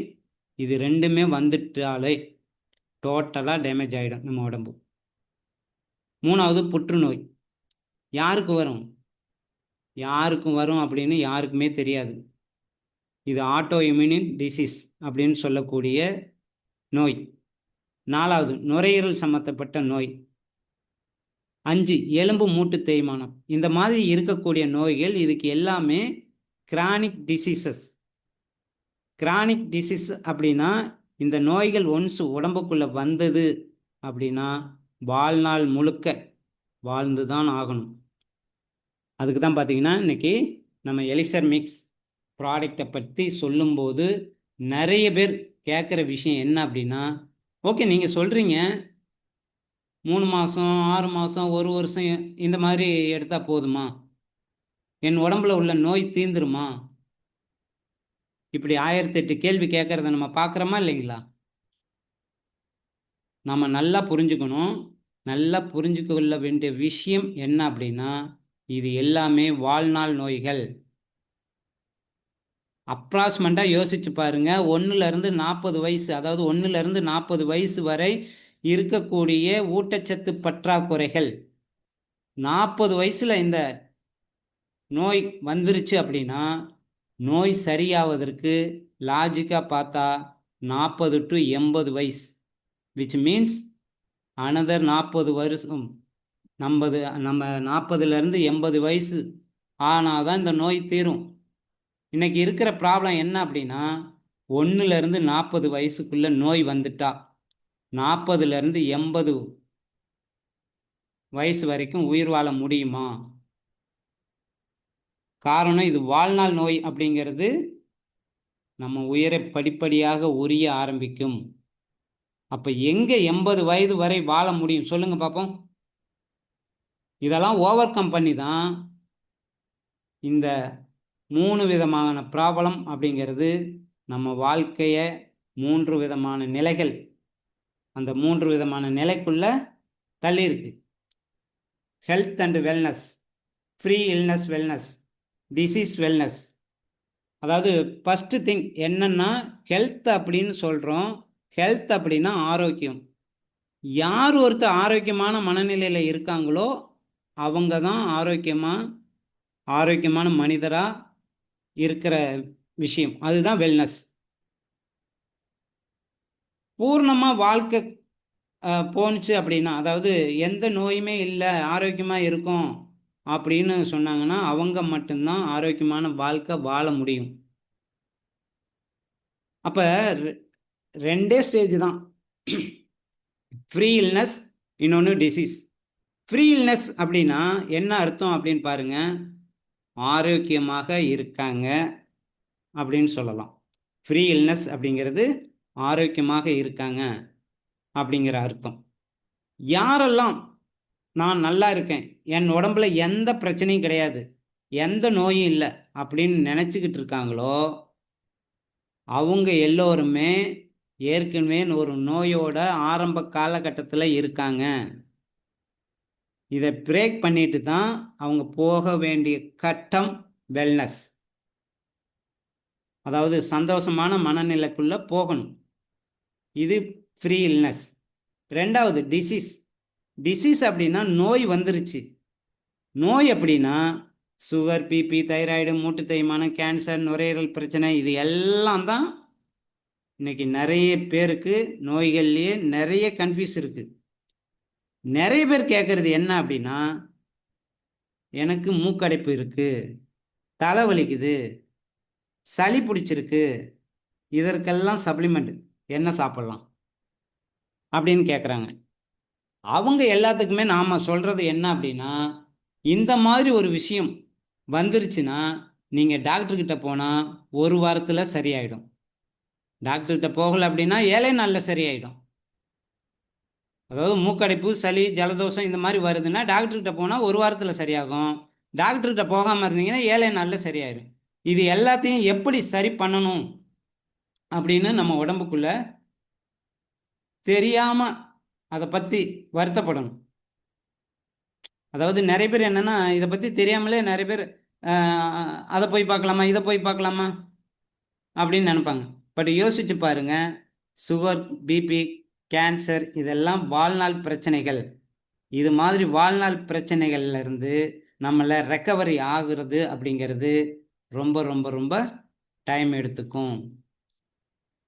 இது ரெண்டுமே வந்துட்டாலே டோட்டலாக டேமேஜ் ஆகிடும் நம்ம உடம்பு. 3வது புற்றுநோய். யாருக்கு வரும்? யாருக்கும் வரும் அப்படின்னு யாருக்குமே தெரியாது. இது ஆட்டோ இம்யூன் டிசீஸ் அப்படின்னு சொல்லக்கூடிய நோய். 4வது நுரையீரல் சம்மந்தப்பட்ட நோய். 5 எலும்பு மூட்டு தேய்மானம். இந்த மாதிரி இருக்கக்கூடிய நோய்கள், இதுக்கு எல்லாமே கிரானிக் டிசீசஸ். கிரானிக் டிசீஸ் அப்படின்னா இந்த நோய்கள் ஒன்ஸ் உடம்புக்குள்ளே வந்தது அப்படின்னா வாழ்நாள் முழுக்க வாழ்ந்து தான் ஆகணும். அதுக்கு தான் பார்த்தீங்கன்னா இன்றைக்கி நம்ம எலிசர் மிக்ஸ் ப்ராடக்டை பற்றி சொல்லும்போது நிறைய பேர் கேட்குற விஷயம் என்ன அப்படின்னா, ஓகே நீங்கள் சொல்கிறீங்க 3 மாதம், 6 மாதம், 1 வருஷம் இந்த மாதிரி எடுத்தால் போதுமா? என் உடம்புல உள்ள நோய் தீந்துருமா? இப்படி 1008 கேள்வி கேட்குறத நம்ம பார்க்குறோமா இல்லைங்களா? நம்ம நல்லா புரிஞ்சுக்கணும். நல்லா புரிஞ்சுக்கொள்ள வேண்டிய விஷயம் என்ன அப்படின்னா, இது எல்லாமே வாழ்நாள் நோய்கள். அப்ராக்சிமேட்டாக யோசிச்சு பாருங்க, 1லேருந்து 40 வயசு, அதாவது 1லேருந்து 40 வயசு வரை இருக்கக்கூடிய ஊட்டச்சத்து பற்றாக்குறைகள் 40 வயசுல இந்த நோய் வந்துருச்சு அப்படின்னா, நோய் சரியாவதற்கு லாஜிக்காக பார்த்தா 40 to 80 வயசு, விச் மீன்ஸ் அனதர் 40 வருஷம். நம்ம 40லேருந்து 80 வயசு ஆனால் தான் இந்த நோய் தீரும். இன்னைக்கு இருக்கிற ப்ராப்ளம் என்ன அப்படின்னா, 1லேருந்து 40 வயசுக்குள்ள நோய் வந்துட்டா 40லேருந்து 80 வயசு வரைக்கும் உயிர் வாழ முடியுமா? காரணம், இது வாழ்நாள் நோய் அப்படிங்கிறது நம்ம உயிரை படிப்படியாக உரிய ஆரம்பிக்கும். அப்போ எங்கே 80 வயது வரை வாழ முடியும் சொல்லுங்க பார்ப்போம். இதெல்லாம் ஓவர் கம் பண்ணி தான் இந்த 3 விதமான ப்ராப்ளம் அப்படிங்கிறது நம்ம வாழ்க்கையை 3 விதமான நிலைகள், அந்த 3 விதமான நிலைக்குள்ள தள்ளியிருக்கு. Health and wellness, free illness wellness, disease wellness. அதாவது ஃபஸ்ட்டு திங் என்னன்னா, ஹெல்த் அப்படின்னு சொல்கிறோம். ஹெல்த் அப்படின்னா ஆரோக்கியம். யார் ஒருத்தர் ஆரோக்கியமான மனநிலையில் இருக்காங்களோ அவங்க தான் ஆரோக்கியமான மனிதராக இருக்கிற விஷயம். அதுதான் வெல்னஸ். பூர்ணமாக வாழ்க்கை போணுச்சு அப்படின்னா, அதாவது எந்த நோயுமே இல்லை ஆரோக்கியமாக இருக்கும் அப்படின்னு சொன்னாங்கன்னா, அவங்க மட்டும்தான் ஆரோக்கியமான வாழ்க்கை வாழ முடியும். அப்போ 2 ஸ்டேஜ் தான், ஃப்ரீ இல்னஸ், இன்னொன்று டிசீஸ். ஃப்ரீ இல்னஸ் அப்படின்னா என்ன அர்த்தம் அப்படின்னு பாருங்க, ஆரோக்கியமாக இருக்காங்க அப்படின்னு சொல்லலாம். ஃப்ரீ இல்னஸ் அப்படிங்கிறது ஆரோக்கியமாக இருக்காங்க அப்படிங்கிற அர்த்தம். யாரெல்லாம் நான் நல்லா இருக்கேன், என் உடம்புல எந்த பிரச்சனையும் கிடையாது, எந்த நோயும் இல்லை அப்படின்னு நினச்சிக்கிட்டு இருக்காங்களோ அவங்க எல்லோருமே ஏற்கனவே ஒரு நோயோட ஆரம்ப காலகட்டத்தில் இருக்காங்க. இதை பிரேக் பண்ணிட்டு தான் அவங்க போக வேண்டிய கட்டம் வெல்னஸ், அதாவது சந்தோஷமான மனநிலைக்குள்ள போகணும். இது ஃப்ரீ இல்னஸ். 2வது டிசீஸ். டிசீஸ் அப்படின்னா நோய் வந்துருச்சு. நோய் அப்படின்னா சுகர், பிபி, தைராய்டு, மூட்டு தேய்மானம், கேன்சர், நுரையீரல் பிரச்சனை, இது எல்லாம் தான் இன்னைக்கு நிறைய பேருக்கு நோய்கள்லேயே நிறைய கன்ஃபியூஸ் இருக்குது. நிறைய பேர் கேட்குறது என்ன அப்படின்னா, எனக்கு மூக்கடைப்பு இருக்குது, தலை வலிக்குது, சளி பிடிச்சிருக்கு, இதற்கெல்லாம் சப்ளிமெண்ட் என்ன சாப்பிட்லாம் அப்படின்னு கேட்குறாங்க. அவங்க எல்லாத்துக்குமே நாம் சொல்கிறது என்ன அப்படின்னா, இந்த மாதிரி ஒரு விஷயம் வந்துருச்சுன்னா நீங்கள் டாக்டர்கிட்ட போனால் 1 வாரத்தில் சரியாயிடும். டாக்டர்கிட்ட போகலை அப்படின்னா 7 நாளில் சரியாயிடும். அதாவது மூக்கடைப்பு, சளி, ஜலதோஷம் இந்த மாதிரி வருதுன்னா டாக்டர்கிட்ட போனால் 1 வாரத்தில் சரியாகும். டாக்டர்கிட்ட போகாமல் இருந்தீங்கன்னா 7 நாளில் சரியாயிடும். இது எல்லாத்தையும் எப்படி சரி பண்ணணும் அப்படின்னு நம்ம உடம்புக்குள்ள தெரியாமல் அதை பற்றி வருத்தப்படணும். அதாவது நிறைய பேர் என்னென்னா, இதை பற்றி தெரியாமலே நிறைய பேர் அதை போய் பார்க்கலாமா, இதை போய் பார்க்கலாமா அப்படின்னு நினைப்பாங்க. பட் யோசிச்சு பாருங்க, சுகர், பிபி, கேன்சர் இதெல்லாம் வாழ்நாள் பிரச்சனைகள். இது மாதிரி வாழ்நாள் பிரச்சனைகள்ல இருந்து நம்மளை ரெக்கவரி ஆகுறது அப்படிங்கிறது ரொம்ப ரொம்ப ரொம்ப டைம் எடுத்துக்கும்.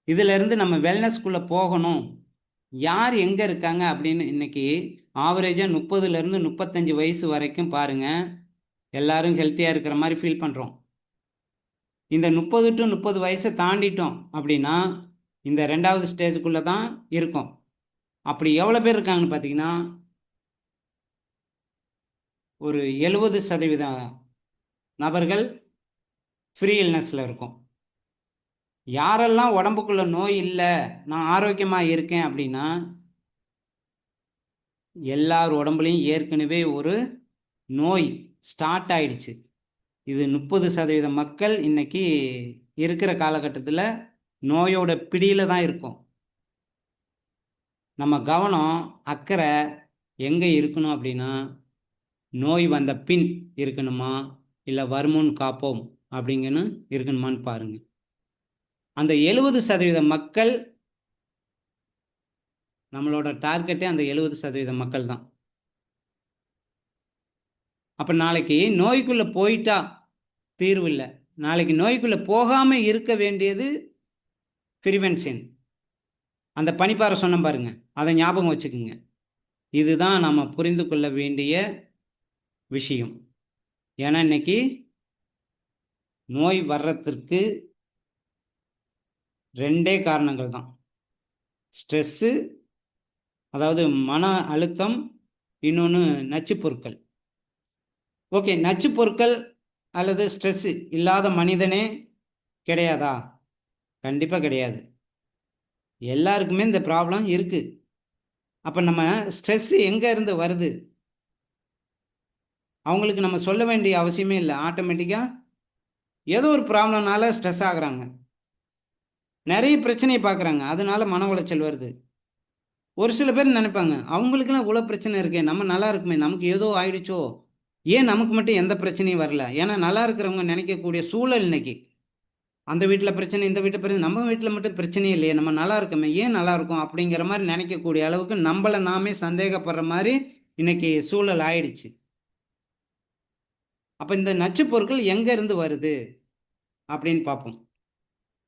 இதிலிருந்து நம்ம வெல்னஸ்குள்ளே போகணும். யார் எங்கே இருக்காங்க அப்படின்னு இன்னைக்கு ஆவரேஜாக 30லேருந்து 35 வயசு வரைக்கும் பாருங்கள், எல்லாரும் ஹெல்த்தியாக இருக்கிற மாதிரி ஃபீல் பண்ணுறோம். இந்த 30 to 30 வயசை தாண்டிட்டோம் அப்படின்னா இந்த 2வது ஸ்டேஜுக்குள்ளே தான் இருக்கும். அப்படி எவ்வளோ பேர் இருக்காங்கன்னு பார்த்தீங்கன்னா, ஒரு 70% நபர்கள் ஃப்ரீ இல்னஸில் இருக்கும். யாரெல்லாம் உடம்புக்குள்ள நோய் இல்லை, நான் ஆரோக்கியமாக இருக்கேன் அப்படின்னா, எல்லார் உடம்புலையும் ஏற்கனவே ஒரு நோய் ஸ்டார்ட் ஆயிடுச்சு. இது 30% மக்கள் இன்னைக்கு இருக்கிற காலகட்டத்தில் நோயோட பிடியில் தான் இருக்கும். நம்ம கவனம், அக்கறை எங்கே இருக்கணும் அப்படின்னா, நோய் வந்த பின் இருக்கணுமா இல்லை வருமுன் காப்போம் அப்படிங்கன்னு இருக்கணுமான்னு பாருங்க. அந்த 70% மக்கள், நம்மளோட டார்கெட்டே அந்த 70% மக்கள் தான். அப்போ நாளைக்கு நோய்க்குள்ளே போயிட்டா தீர்வு இல்லை, நாளைக்கு நோய்க்குள்ளே போகாமல் இருக்க வேண்டியது ப்ரிவென்ஷன். அந்த பனிப்பாறை சொன்ன பாருங்க, அதை ஞாபகம் வச்சுக்குங்க. இதுதான் நம்ம புரிந்து கொள்ள வேண்டிய விஷயம். ஏன்னா இன்னைக்கு நோய் வர்றதற்கு 2 காரணங்கள் தான். ஸ்ட்ரெஸ்ஸு, அதாவது மன அழுத்தம், இன்னொன்று நச்சு பொருட்கள். ஓகே, நச்சு பொருட்கள் அல்லது ஸ்ட்ரெஸ்ஸு இல்லாத மனிதனே கிடையாதா? கண்டிப்பாக கிடையாது. எல்லாருக்குமே இந்த ப்ராப்ளம் இருக்குது. அப்போ நம்ம ஸ்ட்ரெஸ்ஸு எங்கே இருந்து வருது அவங்களுக்கு நம்ம சொல்ல வேண்டிய அவசியமே இல்லை. ஆட்டோமேட்டிக்காக ஏதோ ஒரு ப்ராப்ளம்னால ஸ்ட்ரெஸ் ஆகுறாங்க, நிறைய பிரச்சனையை பார்க்குறாங்க, அதனால மன உளைச்சல் வருது. ஒரு சில பேர் நினைப்பாங்க, அவங்களுக்குலாம் இவ்வளோ பிரச்சனை இருக்கே, நம்ம நல்லா இருக்குமே, நமக்கு ஏதோ ஆயிடுச்சோ, ஏன் நமக்கு மட்டும் எந்த பிரச்சனையும் வரல? ஏன்னா நல்லா இருக்கிறவங்க நினைக்கக்கூடிய சூழல் இன்னைக்கு, அந்த வீட்டில் பிரச்சனை, இந்த வீட்டில் பிரச்சனை, நம்ம வீட்டில் மட்டும் பிரச்சனையே இல்லையே, நம்ம நல்லா இருக்கோமே, ஏன் நல்லா இருக்கும் அப்படிங்கிற மாதிரி நினைக்கக்கூடிய அளவுக்கு நம்மளை நாமே சந்தேகப்படுற மாதிரி இன்னைக்கு சூழல் ஆயிடுச்சு. அப்போ இந்த நச்சு பொருட்கள் எங்கே இருந்து வருது அப்படின்னு பார்ப்போம்.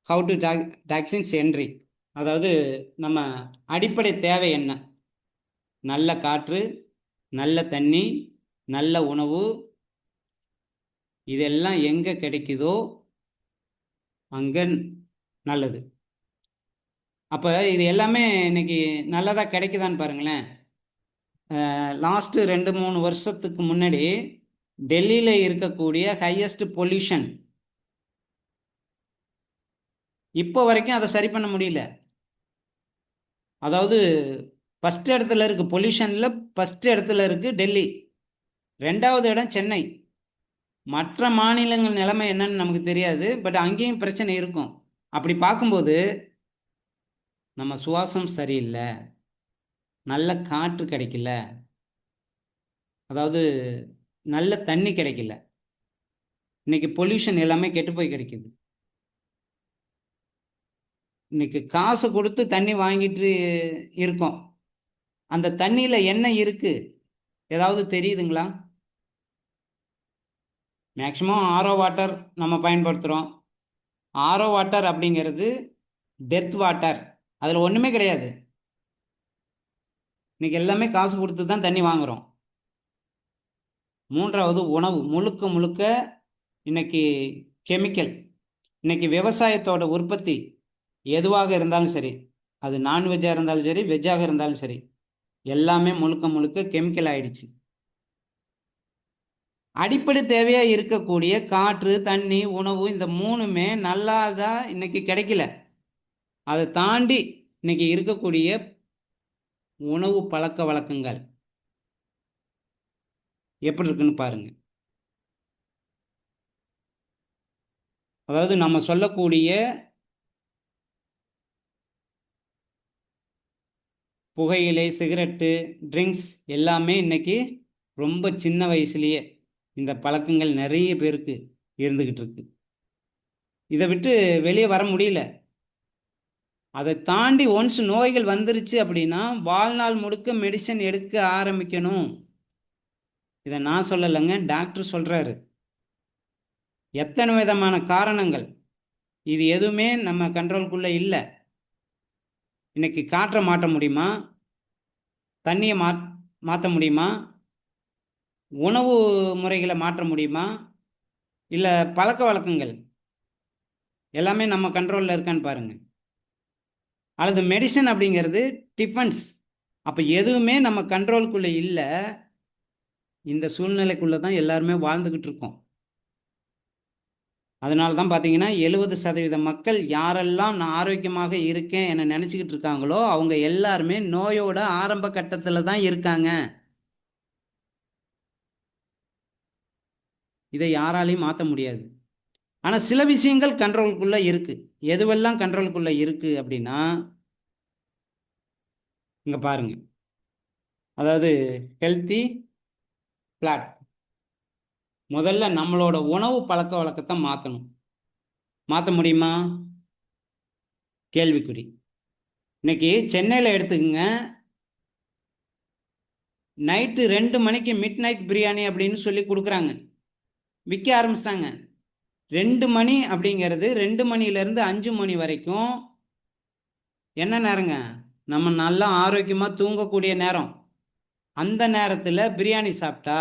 ஹவு டு டாக்ஸின்ஸ் என்ட்ரி, அதாவது நம்ம அடிப்படை தேவை என்ன? நல்ல காற்று, நல்ல தண்ணி, நல்ல உணவு, இதெல்லாம் எங்கே கிடைக்குதோ அங்கே நல்லது. அப்போ இது எல்லாமே இன்னைக்கு நல்லதாக கிடைக்குதான்னு பாருங்களேன். லாஸ்ட்டு 2-3 வருஷத்துக்கு முன்னாடி டெல்லியில் இருக்கக்கூடிய ஹையஸ்ட் பொல்யூஷன், இப்போ வரைக்கும் அதை சரி பண்ண முடியல. அதாவது ஃபஸ்ட் இடத்துல இருக்குது பொல்யூஷனில், ஃபஸ்ட் இடத்துல இருக்குது டெல்லி, 2வது இடம் சென்னை. மற்ற மாநிலங்கள் நிலைமை என்னன்னு நமக்கு தெரியாது, பட் அங்கேயும் பிரச்சனை இருக்கும். அப்படி பார்க்கும்போது நம்ம சுவாசம் சரியில்லை, நல்ல காற்று கிடைக்கல, அதாவது நல்ல தண்ணி கிடைக்கல. இன்னைக்கு பொல்யூஷன் எல்லாமே கெட்டு போய் கிடைக்குது. இன்னைக்கு காசு கொடுத்து தண்ணி வாங்கிட்டு இருக்கோம், அந்த தண்ணியில் என்ன இருக்கு ஏதாவது தெரியுதுங்களா? மேக்சிமம் ஆரோ வாட்டர் நம்ம பயன்படுத்துகிறோம். ஆரோ வாட்டர் அப்படிங்கிறது டெத் வாட்டர், அதில் ஒன்றுமே கிடையாது. இன்னைக்கு எல்லாமே காசு கொடுத்து தான் தண்ணி வாங்குகிறோம். 3வது உணவு, முழுக்க முழுக்க இன்னைக்கு கெமிக்கல். இன்னைக்கு விவசாயத்தோட உற்பத்தி எதுவாக இருந்தாலும் சரி, அது நான்வெஜ்ஜாக இருந்தாலும் சரி, வெஜ்ஜாக இருந்தாலும் சரி, எல்லாமே முழுக்க முழுக்க கெமிக்கல் ஆயிடுச்சு. அடிப்படை தேவையாக இருக்கக்கூடிய காற்று, தண்ணி, உணவு, இந்த 3மே நல்லா தான் இன்னைக்கு கிடைக்கல. அதை தாண்டி இன்னைக்கு இருக்கக்கூடிய உணவு பழக்க வழக்கங்கள் எப்படி இருக்குன்னு பாருங்க. அதாவது நம்ம சொல்லக்கூடிய புகையிலை, சிகரெட்டு, ட்ரிங்க்ஸ் எல்லாமே இன்னைக்கு ரொம்ப சின்ன வயசுலேயே இந்த பழக்கங்கள் நிறைய பேருக்கு இருந்துக்கிட்டு இருக்கு. இதை விட்டு வெளியே வர முடியல. அதை தாண்டி ஒன்ஸ் நோய்கள் வந்துருச்சு அப்படின்னா வாழ்நாள் முழுக்க மெடிசன் எடுக்க ஆரம்பிக்கணும். இதை நான் சொல்லலைங்க, டாக்டர் சொல்கிறாரு. எத்தனை விதமான காரணங்கள், இது எதுவுமே நம்ம கண்ட்ரோல்குள்ளே இல்லை. இன்னைக்கு காற்றை மாற்ற முடியுமா? தண்ணியை மாற்ற முடியுமா? உணவு முறைகளை மாற்ற முடியுமா? இல்லை பழக்க வழக்கங்கள் எல்லாமே நம்ம கண்ட்ரோலில் இருக்கான்னு பாருங்கள். அல்லது மெடிசன் அப்படிங்கிறது டிஃபன்ஸ். அப்போ எதுவுமே நம்ம கண்ட்ரோலுக்குள்ளே இல்லை. இந்த சூழ்நிலைக்குள்ளே தான் எல்லாருமே வாழ்ந்துக்கிட்டு இருக்கோம். அதனால தான் பார்த்தீங்கன்னா 70% மக்கள் யாரெல்லாம் நான் ஆரோக்கியமாக இருக்கேன் என நினச்சிக்கிட்டு இருக்காங்களோ அவங்க எல்லாருமே நோயோட ஆரம்ப கட்டத்தில் தான் இருக்காங்க. இதை யாராலையும் மாற்ற முடியாது. ஆனால் சில விஷயங்கள் கண்ட்ரோலுக்குள்ளே இருக்குது. எதுவெல்லாம் கண்ட்ரோலுக்குள்ளே இருக்குது அப்படின்னா இங்கே பாருங்க, அதாவது ஹெல்த்தி ஃப்ளாட். முதல்ல நம்மளோட உணவு பழக்க வழக்கத்தை மாற்றணும். மாற்ற முடியுமா? கேள்விக்குறி. இன்னைக்கு சென்னையில் எடுத்துக்கங்க, நைட்டு 2 மணிக்கு மிட் நைட் பிரியாணி அப்படின்னு சொல்லி கொடுக்குறாங்க, விற்க ஆரம்பிச்சிட்டாங்க. 2 மணி அப்படிங்கிறது 2 மணிலேருந்து 5 மணி வரைக்கும் என்ன நேரங்க? நம்ம நல்லா ஆரோக்கியமாக தூங்கக்கூடிய நேரம். அந்த நேரத்தில் பிரியாணி சாப்பிட்டா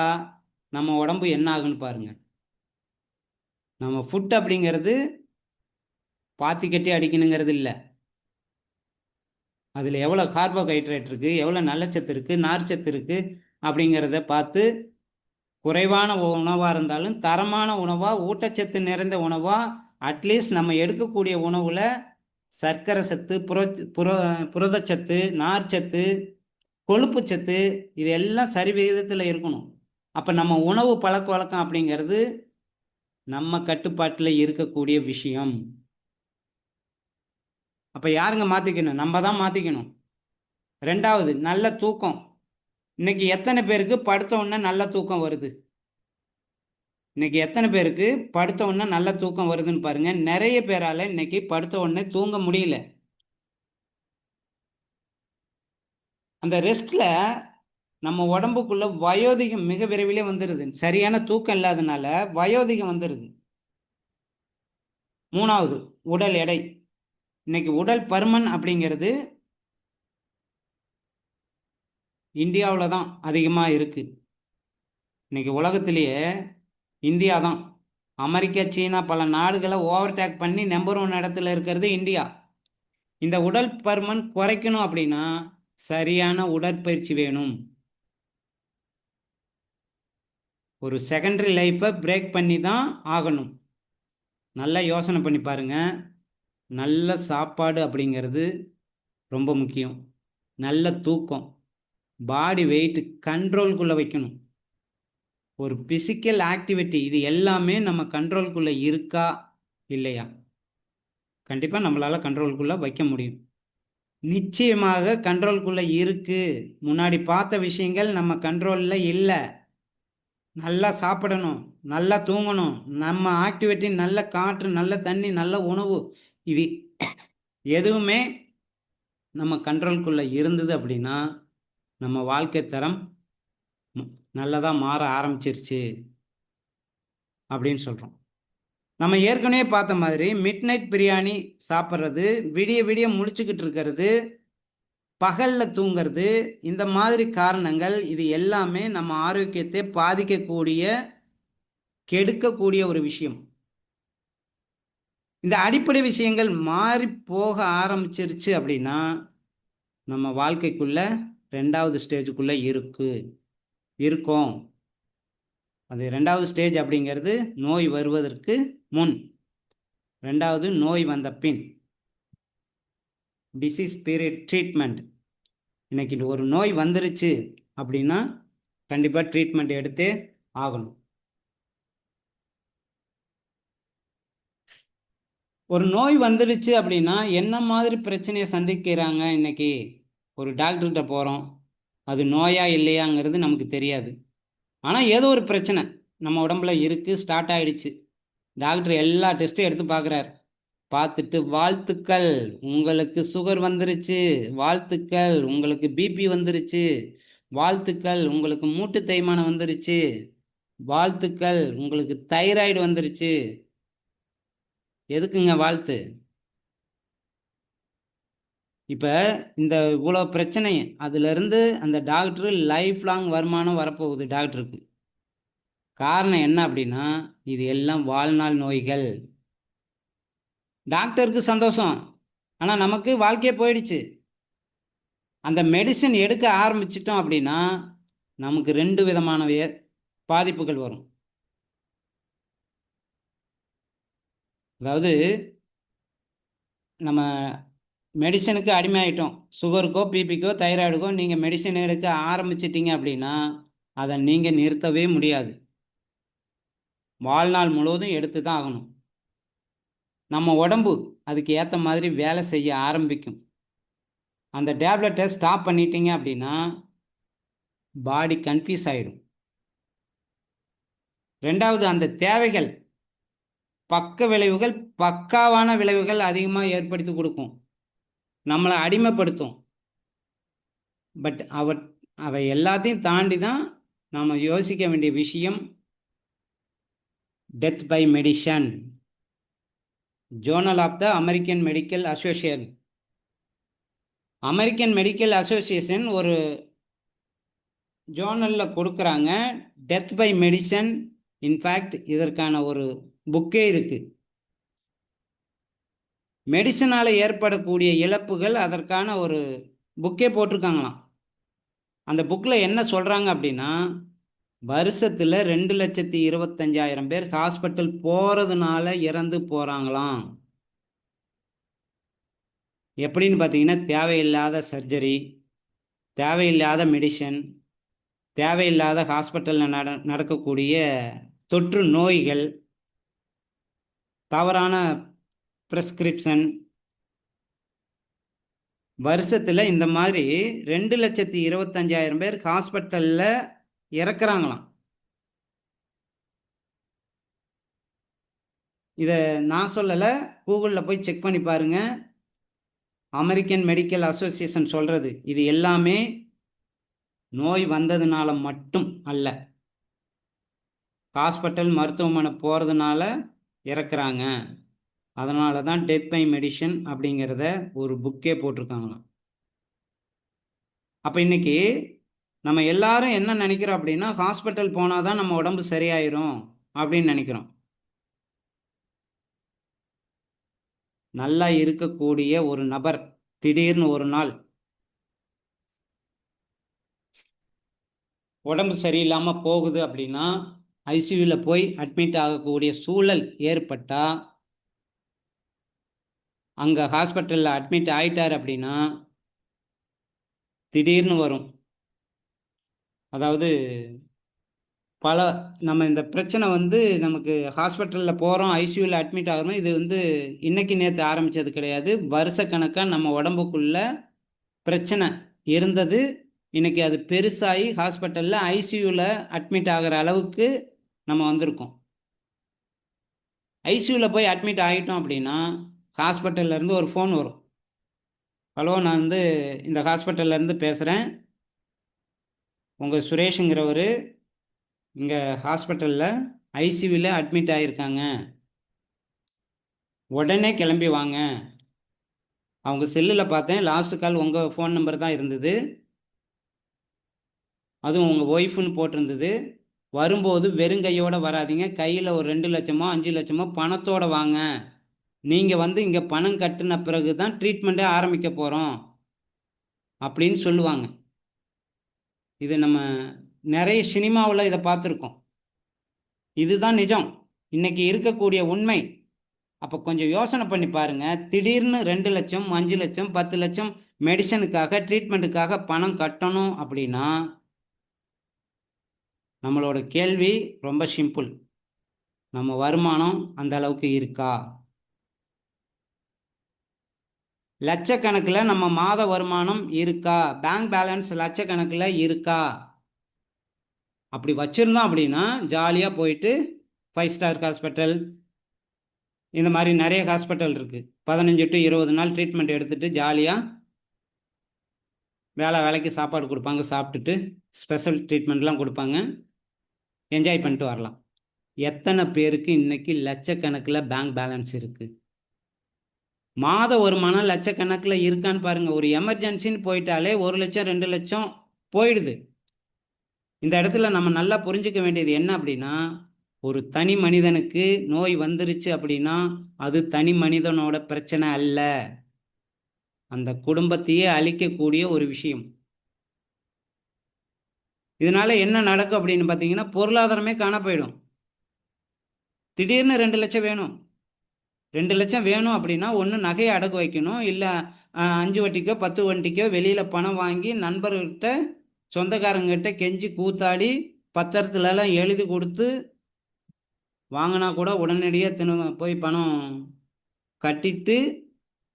நம்ம உடம்பு என்ன ஆகுன்னு பாருங்க. நம்ம ஃபுட் அப்படிங்கிறது பாத்தி கட்டி அடிக்கணுங்கிறது இல்லை. அதில் எவ்வளோ கார்போஹைட்ரேட் இருக்குது, எவ்வளோ நல்லச்சத்து இருக்குது, நார்ச்சத்து இருக்குது அப்படிங்கிறத பார்த்து குறைவான உணவாக இருந்தாலும் தரமான உணவாக, ஊட்டச்சத்து நிறைந்த உணவாக, அட்லீஸ்ட் நம்ம எடுக்கக்கூடிய உணவில் சர்க்கரை சத்து, புரதச்சத்து, நார்ச்சத்து, கொழுப்பு சத்து இது எல்லாம் சரி விகிதத்தில் இருக்கணும். அப்போ நம்ம உணவு பழக்க வழக்கம் அப்படிங்கிறது நம்ம கட்டுப்பாட்டில் இருக்கக்கூடிய விஷயம். அப்போ யாருங்க மாற்றிக்கணும்? நம்ம தான் மாற்றிக்கணும். 2வது, நல்ல தூக்கம். இன்னைக்கு எத்தனை பேருக்கு படுத்த உடனே நல்ல தூக்கம் வருது? இன்னைக்கு எத்தனை பேருக்கு படுத்த உடனே நல்ல தூக்கம் வருதுன்னு பாருங்க. நிறைய பேரால இன்னைக்கு படுத்த உடனே தூங்க முடியல. அந்த ரெஸ்ட்ல நம்ம உடம்புக்குள்ள வயோதிகம் மிக விரைவிலே வந்துடுது. சரியான தூக்கம் இல்லாதனால வயோதிகம் வந்துடுது. 3வது, உடல் எடை. இன்னைக்கு உடல் பருமன் அப்படிங்கிறது இந்தியாவில் தான் அதிகமாக இருக்கு. இன்னைக்கு உலகத்திலேயே இந்தியா தான். அமெரிக்கா, சீனா பல நாடுகளை ஓவர்டேக் பண்ணி நம்பர் 1 இடத்துல இருக்கிறது இந்தியா. இந்த உடல் பருமன் குறைக்கணும் அப்படின்னா சரியான உடற்பயிற்சி வேணும். ஒரு செகண்டரி லைஃப்பை பிரேக் பண்ணி தான் ஆகணும். நல்லா யோசனை பண்ணி பாருங்க. நல்ல சாப்பாடு அப்படிங்கிறது ரொம்ப முக்கியம். நல்ல தூக்கம், பாடி வெயிட் கண்ட்ரோல்குள்ளே வைக்கணும். ஒரு பிசிக்கல் ஆக்டிவிட்டி, இது எல்லாமே நம்ம கண்ட்ரோல்குள்ளே இருக்கா இல்லையா? கண்டிப்பாக நம்மளால் கண்ட்ரோல்குள்ளே வைக்க முடியும். நிச்சயமாக கண்ட்ரோல்குள்ளே இருக்கு. முன்னாடி பார்த்த விஷயங்கள் நம்ம கண்ட்ரோலில் இல்லை. நல்லா சாப்பிடணும், நல்லா தூங்கணும், நம்ம ஆக்டிவிட்டி, நல்ல காற்று, நல்ல தண்ணி, நல்ல உணவு, இது எதுவுமே நம்ம கண்ட்ரோல்குள்ளே இருந்தது அப்படின்னா நம்ம வாழ்க்கை தரம் நல்லதாக மாற ஆரம்பிச்சிருச்சு அப்படின்னு சொல்கிறோம். நம்ம ஏற்கனவே பார்த்த மாதிரி மிட் நைட் பிரியாணி சாப்பிட்றது, விடிய விடிய முழிச்சுக்கிட்டு இருக்கிறது, பகலில் தூங்கிறது, இந்த மாதிரி காரணங்கள் இது எல்லாமே நம்ம ஆரோக்கியத்தை பாதிக்கக்கூடிய, கெடுக்கக்கூடிய ஒரு விஷயம். இந்த அடிப்படை விஷயங்கள் மாறி போக ஆரம்பிச்சிருச்சு அப்படின்னா நம்ம வாழ்க்கைக்குள்ள 2வது ஸ்டேஜுக்குள்ளே இருக்கோம். அது 2வது ஸ்டேஜ் அப்படிங்கிறது நோய் வருவதற்கு முன், 2வது நோய் வந்த பின். Disease period treatment. இன்னைக்கு ஒரு நோய் வந்துருச்சு அப்படின்னா கண்டிப்பாக ட்ரீட்மெண்ட் எடுத்தே ஆகணும். ஒரு நோய் வந்துடுச்சு அப்படின்னா என்ன மாதிரி பிரச்சனையை சந்திக்கிறாங்க? இன்னைக்கு ஒரு டாக்டர்கிட்ட போகிறோம், அது நோயா இல்லையாங்கிறது நமக்கு தெரியாது. ஆனால் ஏதோ ஒரு பிரச்சனை நம்ம உடம்புல இருக்குது, ஸ்டார்ட் ஆகிடுச்சு. டாக்டர் எல்லா டெஸ்ட்டும் எடுத்து பார்க்குறார். பார்த்துட்டு, வாழ்த்துக்கள் உங்களுக்கு சுகர் வந்துருச்சு, வாழ்த்துக்கள் உங்களுக்கு பிபி வந்துருச்சு, வாழ்த்துக்கள் உங்களுக்கு மூட்டு தேய்மானம் வந்துருச்சு, வாழ்த்துக்கள் உங்களுக்கு தைராய்டு வந்துருச்சு. எதுக்குங்க வாழ்த்து? இப்போ இந்த இவ்வளோ பிரச்சனை, அதுலேருந்து அந்த டாக்டரு லைஃப் லாங் வருமானம் வரப்போகுது டாக்டருக்கு. காரணம் என்ன அப்படின்னா இது எல்லாம் வாழ்நாள் நோய்கள். டாக்டருக்கு சந்தோஷம், ஆனால் நமக்கு வாழ்க்கையே போயிடுச்சு. அந்த மெடிசன் எடுக்க ஆரம்பிச்சிட்டோம் அப்படின்னா நமக்கு 2 விதமான பாதிப்புகள் வரும். அதாவது நம்ம மெடிசனுக்கு அடிமையாயிட்டோம். சுகருக்கோ, பிபிக்கோ, தைராய்டுக்கோ நீங்கள் மெடிசன் எடுக்க ஆரம்பிச்சிட்டிங்க அப்படின்னா அதை நீங்கள் நிறுத்தவே முடியாது. வாழ்நாள் முழுவதும் எடுத்து தான் ஆகணும். நம்ம உடம்பு அதுக்கு ஏற்ற மாதிரி வேலை செய்ய ஆரம்பிக்கும். அந்த டேப்லெட்டை ஸ்டாப் பண்ணிட்டீங்க அப்படின்னா பாடி கன்ஃபியூஸ் ஆகிடும். ரெண்டாவது, அந்த தேவைகள் பக்க விளைவுகள், பக்காவான விளைவுகள் அதிகமாக ஏற்படுத்தி கொடுக்கும், நம்மளை அடிமைப்படுத்தும். பட் அவை எல்லாத்தையும் தாண்டி தான் நாம் யோசிக்க வேண்டிய விஷயம் death by medicine. Journal of the American Medical Association. American Medical Association ஒரு ஜோர்னலில் கொடுக்குறாங்க, டெத் பை மெடிசன். இன்ஃபேக்ட் இதற்கான ஒரு புக்கே இருக்குது. மெடிசனால் ஏற்படக்கூடிய இழப்புகள், அதற்கான ஒரு புக்கே போட்டிருக்காங்களாம். அந்த புக்கில் என்ன சொல்கிறாங்க அப்படின்னா, வருஷத்தில் 2,25,000 பேர் ஹாஸ்பிட்டல் போகிறதுனால இறந்து போகிறாங்களாம். எப்படின்னு பார்த்தீங்கன்னா, தேவையில்லாத சர்ஜரி, தேவையில்லாத மெடிசன், தேவையில்லாத ஹாஸ்பிட்டலில் நடக்கக்கூடிய தொற்று நோய்கள், தவறான ப்ரெஸ்கிரிப்ஷன். வருஷத்தில் இந்த மாதிரி 2,25,000 பேர் ஹாஸ்பிட்டலில் இறக்குறாங்களாம். இதை நான் சொல்லலை, கூகுளில் போய் செக் பண்ணி பாருங்கள். அமெரிக்கன் மெடிக்கல் அசோசியேஷன் சொல்கிறது. இது எல்லாமே நோய் வந்ததுனால மட்டும் அல்ல, ஹாஸ்பிட்டல் மருத்துவமனை போகிறதுனால இறக்குறாங்க. அதனால தான் டெத் பை மெடிசன் அப்படிங்கிறத ஒரு புக்கே போட்டிருக்காங்களாம். அப்போ இன்னைக்கு நம்ம எல்லாரும் என்ன நினைக்கிறோம் அப்படின்னா, ஹாஸ்பிட்டல் போனால் தான் நம்ம உடம்பு சரியாயிரும் அப்படின்னு நினைக்கிறோம். நல்லா இருக்கக்கூடிய ஒரு நபர் திடீர்னு ஒரு நாள் உடம்பு சரியில்லாமல் போகுது அப்படின்னா, ஐசியூவில் போய் அட்மிட் ஆகக்கூடிய சூழல் ஏற்பட்டால், அங்கே ஹாஸ்பிட்டலில் அட்மிட் ஆகிட்டார் அப்படின்னா திடீர்னு வரும். அதாவது நம்ம இந்த பிரச்சனை நமக்கு ஹாஸ்பிட்டலில் போகிறோம், ஐசியூவில் அட்மிட் ஆகிறோம். இது இன்னைக்கு நேற்று ஆரம்பித்தது கிடையாது. வருஷக்கணக்காக நம்ம உடம்புக்குள்ள பிரச்சனை இருந்தது. இன்னைக்கு அது பெருசாகி ஹாஸ்பிட்டலில் ஐசியூவில் அட்மிட் ஆகிற அளவுக்கு நம்ம வந்திருக்கோம். ஐசியூவில் போய் அட்மிட் ஆகிட்டோம் அப்படின்னா ஹாஸ்பிட்டல்லேருந்து ஒரு ஃபோன் வரும். ஹலோ, நான் இந்த ஹாஸ்பிட்டல்லேருந்து பேசுகிறேன், உங்கள் சுரேஷுங்கிறவர் இங்கே ஹாஸ்பிட்டலில் ஐசியூவில் அட்மிட் ஆகியிருக்காங்க, உடனே கிளம்பி வாங்க. அவங்க செல்லில் பார்த்தேன், லாஸ்ட் கால் உங்கள் ஃபோன் நம்பர் தான் இருந்தது, அதுவும் உங்கள் ஒய்ஃப்னு போட்டிருந்தது. வரும்போது வெறுங்கையோடு வராதிங்க, கையில் ஒரு 2 லட்சமோ 5 லட்சமோ பணத்தோடு வாங்க. நீங்கள் இங்கே பணம் கட்டின பிறகு தான் ட்ரீட்மெண்ட்டே ஆரம்பிக்க போகிறோம் அப்படின்னு சொல்லுவாங்க. இது நம்ம நிறைய சினிமாவில் இதை பார்த்துருக்கோம். இதுதான் நிஜம், இன்னைக்கு இருக்கக்கூடிய உண்மை. அப்போ கொஞ்சம் யோசனை பண்ணி பாருங்கள். திடீர்னு 2 லட்சம் 5 லட்சம் 10 லட்சம் மெடிசனுக்காக, ட்ரீட்மெண்ட்டுக்காக பணம் கட்டணும் அப்படின்னா நம்மளோட கேள்வி ரொம்ப சிம்பிள், நம்ம வருமானம் அந்த அளவுக்கு இருக்கா? லட்சக்கணக்கில் நம்ம மாத வருமானம் இருக்கா? பேங்க் பேலன்ஸ் லட்சக்கணக்கில் இருக்கா? அப்படி வச்சுருந்தோம் அப்படின்னா ஜாலியாக போயிட்டு 5 ஸ்டார் ஹாஸ்பிட்டல், இந்த மாதிரி நிறைய ஹாஸ்பிட்டல் இருக்குது. 15 to 20 நாள் ட்ரீட்மெண்ட் எடுத்துகிட்டு ஜாலியாக வேலைக்கு சாப்பாடு கொடுப்பாங்க, சாப்பிட்டுட்டு ஸ்பெஷல் ட்ரீட்மெண்ட்லாம் கொடுப்பாங்க, என்ஜாய் பண்ணிட்டு வரலாம். எத்தனை பேருக்கு இன்றைக்கி லட்சக்கணக்கில் பேங்க் பேலன்ஸ் இருக்குது? மாத வருமானம் லட்சக்கணக்கில் இருக்கான்னு பாருங்கள். ஒரு எமர்ஜென்சின்னு போயிட்டாலே 1 லட்சம் 2 லட்சம் போயிடுது. இந்த இடத்துல நம்ம நல்லா புரிஞ்சுக்க வேண்டியது என்ன அப்படின்னா, ஒரு தனி மனிதனுக்கு நோய் வந்துருச்சு அப்படின்னா அது தனி மனிதனோட பிரச்சனை அல்ல, அந்த குடும்பத்தையே அழிக்கக்கூடிய ஒரு விஷயம். இதனால என்ன நடக்கும் அப்படின்னு பார்த்தீங்கன்னா, பொருளாதாரமே காண போயிடும். திடீர்னு 2 லட்சம் வேணும். 2 லட்சம் வேணும் அப்படின்னா ஒன்று நகையை அடகு வைக்கணும், இல்லை 5 வட்டிக்கோ 10 வட்டிக்கோ வெளியில் பணம் வாங்கி நண்பர்கிட்ட சொந்தக்காரங்கிட்ட கெஞ்சி கூத்தாடி பத்திரத்துலலாம் எழுதி கொடுத்து வாங்கினா கூட உடனடியாக போய் பணம் கட்டிட்டு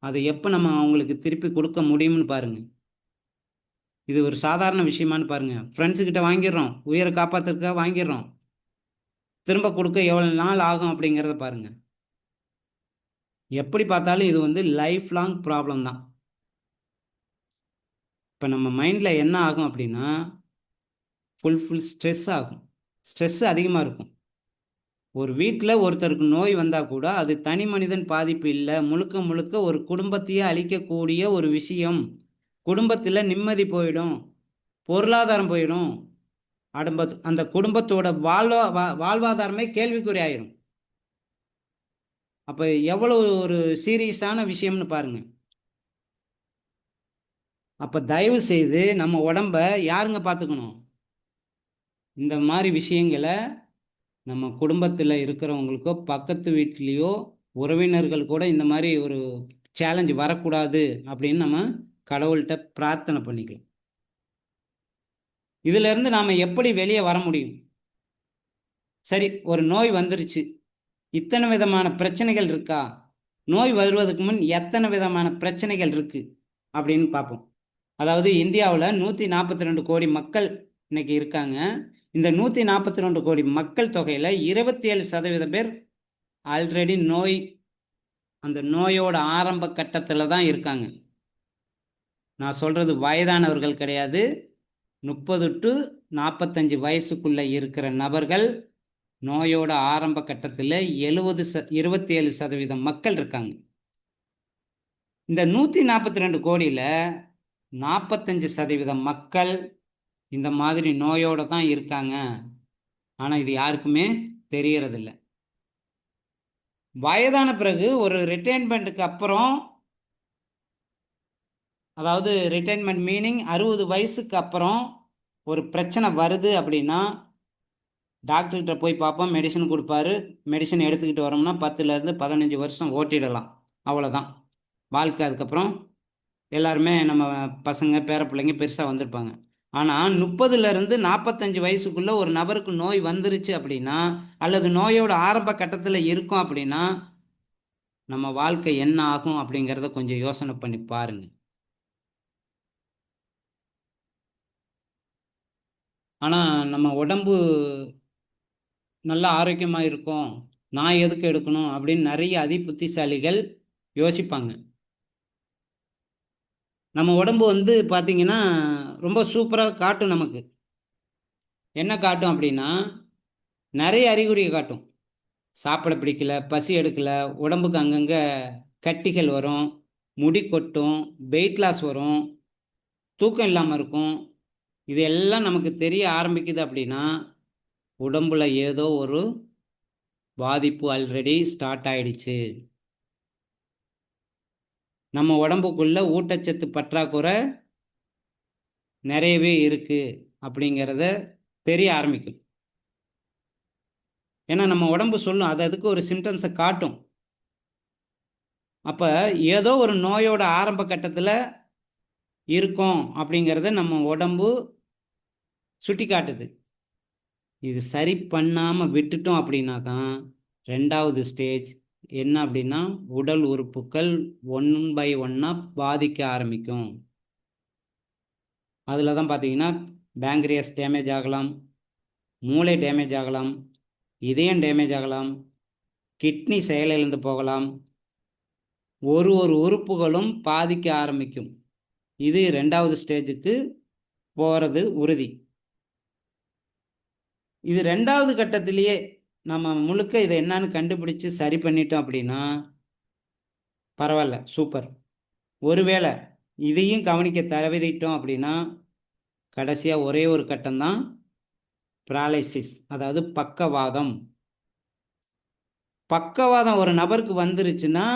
அதை எப்போ நம்ம அவங்களுக்கு திருப்பி கொடுக்க முடியும்னு பாருங்கள். இது ஒரு சாதாரண விஷயமானு பாருங்கள். ஃப்ரெண்ட்ஸுக்கிட்ட வாங்கிடுறோம், உயிரை காப்பாற்றுறதுக்காக வாங்கிடுறோம். திரும்ப கொடுக்க எவ்வளோ நாள் ஆகும் அப்படிங்கிறத பாருங்க. எப்படி பார்த்தாலும் இது வந்து லைஃப் லாங் ப்ராப்ளம் தான். இப்போ நம்ம மைண்டில் என்ன ஆகும் அப்படின்னா, ஃபுல் ஸ்ட்ரெஸ் ஆகும். ஸ்ட்ரெஸ் அதிகமாக இருக்கும். ஒரு வீட்டில் ஒருத்தருக்கு நோய் வந்தால் கூட அது தனி மனிதன் பாதிப்பு இல்லை, முழுக்க முழுக்க ஒரு குடும்பத்தையே அழிக்கக்கூடிய ஒரு விஷயம். குடும்பத்தில் நிம்மதி போயிடும், பொருளாதாரம் போயிடும், அந்த குடும்பத்தோட வாழ்வாதாரமே கேள்விக்குறி ஆயிரும். அப்போ எவ்வளோ ஒரு சீரியஸான விஷயம்னு பாருங்க. அப்போ தயவு செய்து நம்ம உடம்ப யாருங்க பார்த்துக்கணும்? இந்த மாதிரி விஷயங்களை நம்ம குடும்பத்தில் இருக்கிறவங்களுக்கோ பக்கத்து வீட்லேயோ உறவினர்கள் கூட இந்த மாதிரி ஒரு சேலஞ்ச் வரக்கூடாது அப்படின்னு நம்ம கடவுள்கிட்ட பிரார்த்தனை பண்ணிக்கலாம். இதிலிருந்து நாம் எப்படி வெளியே வர முடியும்? சரி, ஒரு நோய் வந்துருச்சு, இத்தனை விதமான பிரச்சனைகள் இருக்கா? நோய் வருவதற்கு முன் எத்தனை விதமான பிரச்சனைகள் இருக்கு அப்படின்னு பார்ப்போம். அதாவது இந்தியாவில் 142 கோடி மக்கள் இன்னைக்கு இருக்காங்க. இந்த 142 கோடி மக்கள் தொகையில் 27% பேர் ஆல்ரெடி அந்த நோயோட ஆரம்ப கட்டத்தில் தான் இருக்காங்க. நான் சொல்றது வயதானவர்கள் கிடையாது. 30 to 45 வயசுக்குள்ள இருக்கிற நபர்கள் நோயோட ஆரம்ப கட்டத்தில் 27% மக்கள் இருக்காங்க. இந்த 142 கோடியில் 45% மக்கள் இந்த மாதிரி நோயோட தான் இருக்காங்க. ஆனால் இது யாருக்குமே தெரியறதில்ல. வயதான பிறகு ஒரு ரிட்டைர்மெண்ட்டுக்கு அப்புறம், அதாவது ரிட்டைர்மெண்ட் மீனிங் 60 வயசுக்கு அப்புறம் ஒரு பிரச்சனை வருது அப்படின்னா டாக்டர்கிட்ட போய் பார்ப்போம், மெடிசன் கொடுப்பாரு. மெடிசன் எடுத்துக்கிட்டு வரோம்னா 10லேருந்து 15 வருஷம் ஓட்டிடலாம். அவ்வளோதான் வாழ்க்கை. அதுக்கப்புறம் எல்லாருமே நம்ம பசங்க பேர பிள்ளைங்க பெருசாக வந்திருப்பாங்க. ஆனால் 30லேருந்து 45 வயசுக்குள்ளே ஒரு நபருக்கு நோய் வந்துருச்சு அப்படின்னா, அல்லது நோயோட ஆரம்ப கட்டத்தில் இருக்கும் அப்படின்னா, நம்ம வாழ்க்கை என்ன ஆகும் அப்படிங்கிறத கொஞ்சம் யோசனை பண்ணி பாருங்க. ஆனால் நம்ம உடம்பு நல்லா ஆரோக்கியமாக இருக்கும், நான் எதுக்கு எடுக்கணும் அப்படின்னு நிறைய அதிபுத்திசாலிகள் யோசிப்பாங்க. நம்ம உடம்பு வந்து பார்த்திங்கன்னா ரொம்ப சூப்பராக காட்டும். நமக்கு என்ன காட்டும் அப்படின்னா, நிறைய அறிகுறியை காட்டும். சாப்பிட பிடிக்கல, பசி எடுக்கல, உடம்புக்கு அங்கங்கே கட்டிகள் வரும், முடி கொட்டும், வெயிட் லாஸ் வரும், தூக்கம் இல்லாமல் இருக்கும். இது எல்லாம் நமக்கு தெரிய ஆரம்பிக்குது அப்படின்னா உடம்புல ஏதோ ஒரு பாதிப்பு ஆல்ரெடி ஸ்டார்ட் ஆயிடுச்சு. நம்ம உடம்புக்குள்ள ஊட்டச்சத்து பற்றாக்குறை நிறையவே இருக்கு அப்படிங்கிறத தெரிய ஆரம்பிக்கும். ஏன்னா நம்ம உடம்பு சொல்லும், அதுக்கு ஒரு சிம்டம்ஸை காட்டும். அப்போ ஏதோ ஒரு நோயோட ஆரம்ப கட்டத்தில் இருக்கும் அப்படிங்கிறத நம்ம உடம்பு சுட்டி காட்டுது. இது சரி பண்ணாமல் விட்டுட்டோம் அப்படின்னா தான் 2வது ஸ்டேஜ் என்ன அப்படின்னா, உடல் உறுப்புகள் ஒன் பை ஒன்னாக பாதிக்க ஆரம்பிக்கும். அதில் தான் பார்த்தீங்கன்னா பேங்க்ரியஸ் டேமேஜ் ஆகலாம், மூளை டேமேஜ் ஆகலாம், இதயம் டேமேஜ் ஆகலாம், கிட்னி செயலிழந்து போகலாம், ஒரு உறுப்புகளும் பாதிக்க ஆரம்பிக்கும். இது 2வது ஸ்டேஜுக்கு போகிறது உறுதி. இது 2வது கட்டத்திலேயே நம்ம முழுக்க இதை என்னன்னு கண்டுபிடிச்சு சரி பண்ணிட்டோம் அப்படின்னா பரவாயில்ல, சூப்பர். ஒருவேளை இதையும் கவனிக்க தவறிட்டோம் அப்படின்னா கடைசியாக ஒரே ஒரு கட்டம்தான் பேரலைசிஸ், அதாவது பக்கவாதம். பக்கவாதம் ஒரு நபருக்கு வந்துருச்சுன்னா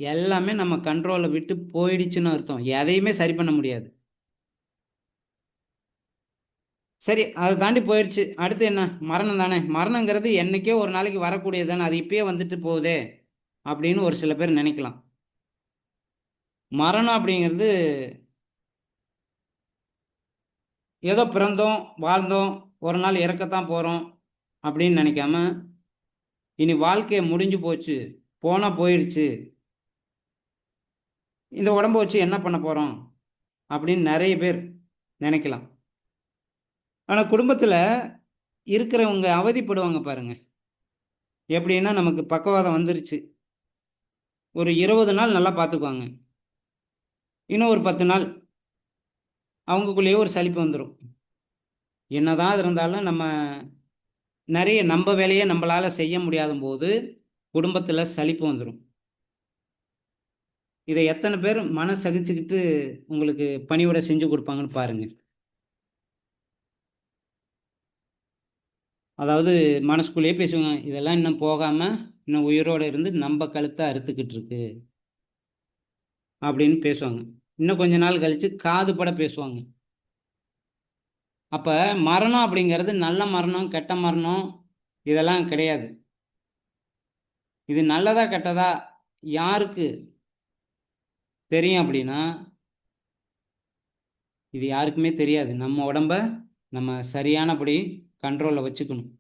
எல்லாமே நம்ம கண்ட்ரோலை விட்டு போயிடுச்சுன்னு அர்த்தம். எதையுமே சரி பண்ண முடியாது. சரி, அதை தாண்டி போயிடுச்சு, அடுத்து என்ன? மரணம் தானே. மரணங்கிறது என்னைக்கோ ஒரு நாளைக்கு வரக்கூடியது தானே, அது இப்பயே வந்துட்டு போகுதே அப்படின்னு ஒரு சில பேர் நினைக்கலாம். மரணம் அப்படிங்கிறது ஏதோ பிறந்தோம் வாழ்ந்தோம் ஒரு நாள் இறக்கத்தான் போகிறோம் அப்படின்னு நினைக்காம, இனி வாழ்க்கையை முடிஞ்சு போச்சு, போனால் போயிடுச்சு, இந்த உடம்பை வச்சு என்ன பண்ண போகிறோம் அப்படின்னு நிறைய பேர் நினைக்கலாம். ஆனால் குடும்பத்தில் இருக்கிறவங்க அவதிப்படுவாங்க பாருங்க. எப்படின்னா நமக்கு பக்கவாதம் வந்துருச்சு. ஒரு 20 நாள் நல்லா பார்த்துக்குவாங்க. இன்னும் ஒரு 10 நாள் அவங்களுக்குள்ளேயே ஒரு சலிப்பு வந்துரும். என்னதான் இருந்தாலும் நம்ம நெறைய நம்ப வேலைய நம்பளால செய்ய முடியாதம்போது, குடும்பத்தில சலிப்பு வந்துரும். இத எத்தன பேர் சகிச்சுக்கிட்டு உங்களுக்கு பணிவிடை செஞ்சு குடுப்பாங்கன்னு பாருங்க. அதாவது மனசுக்குள்ளேயே பேசுவாங்க. இதெல்லாம் இன்னும் போகாம, இன்னும் உயிரோட இருந்து நம்ப கழுத்த அறுத்துக்கிட்டு இருக்கு. அப்படின்னு பேசுவாங்க. இன்னும் கொஞ்ச நாள் கழிச்சு காது பட பேசுவாங்க. அப்ப மரணம் அப்படிங்கிறது நல்ல மரணம், கெட்ட மரணம் இதெல்லாம் கிடையாது. இது நல்லதா, கெட்டதா யாருக்கு தெரியும் அப்படின்னா, இது யாருக்குமே தெரியாது. நம்ம உடம்ப நம்ம சரியானபடி கண்ட்ரோல்ல வச்சுக்கணும்.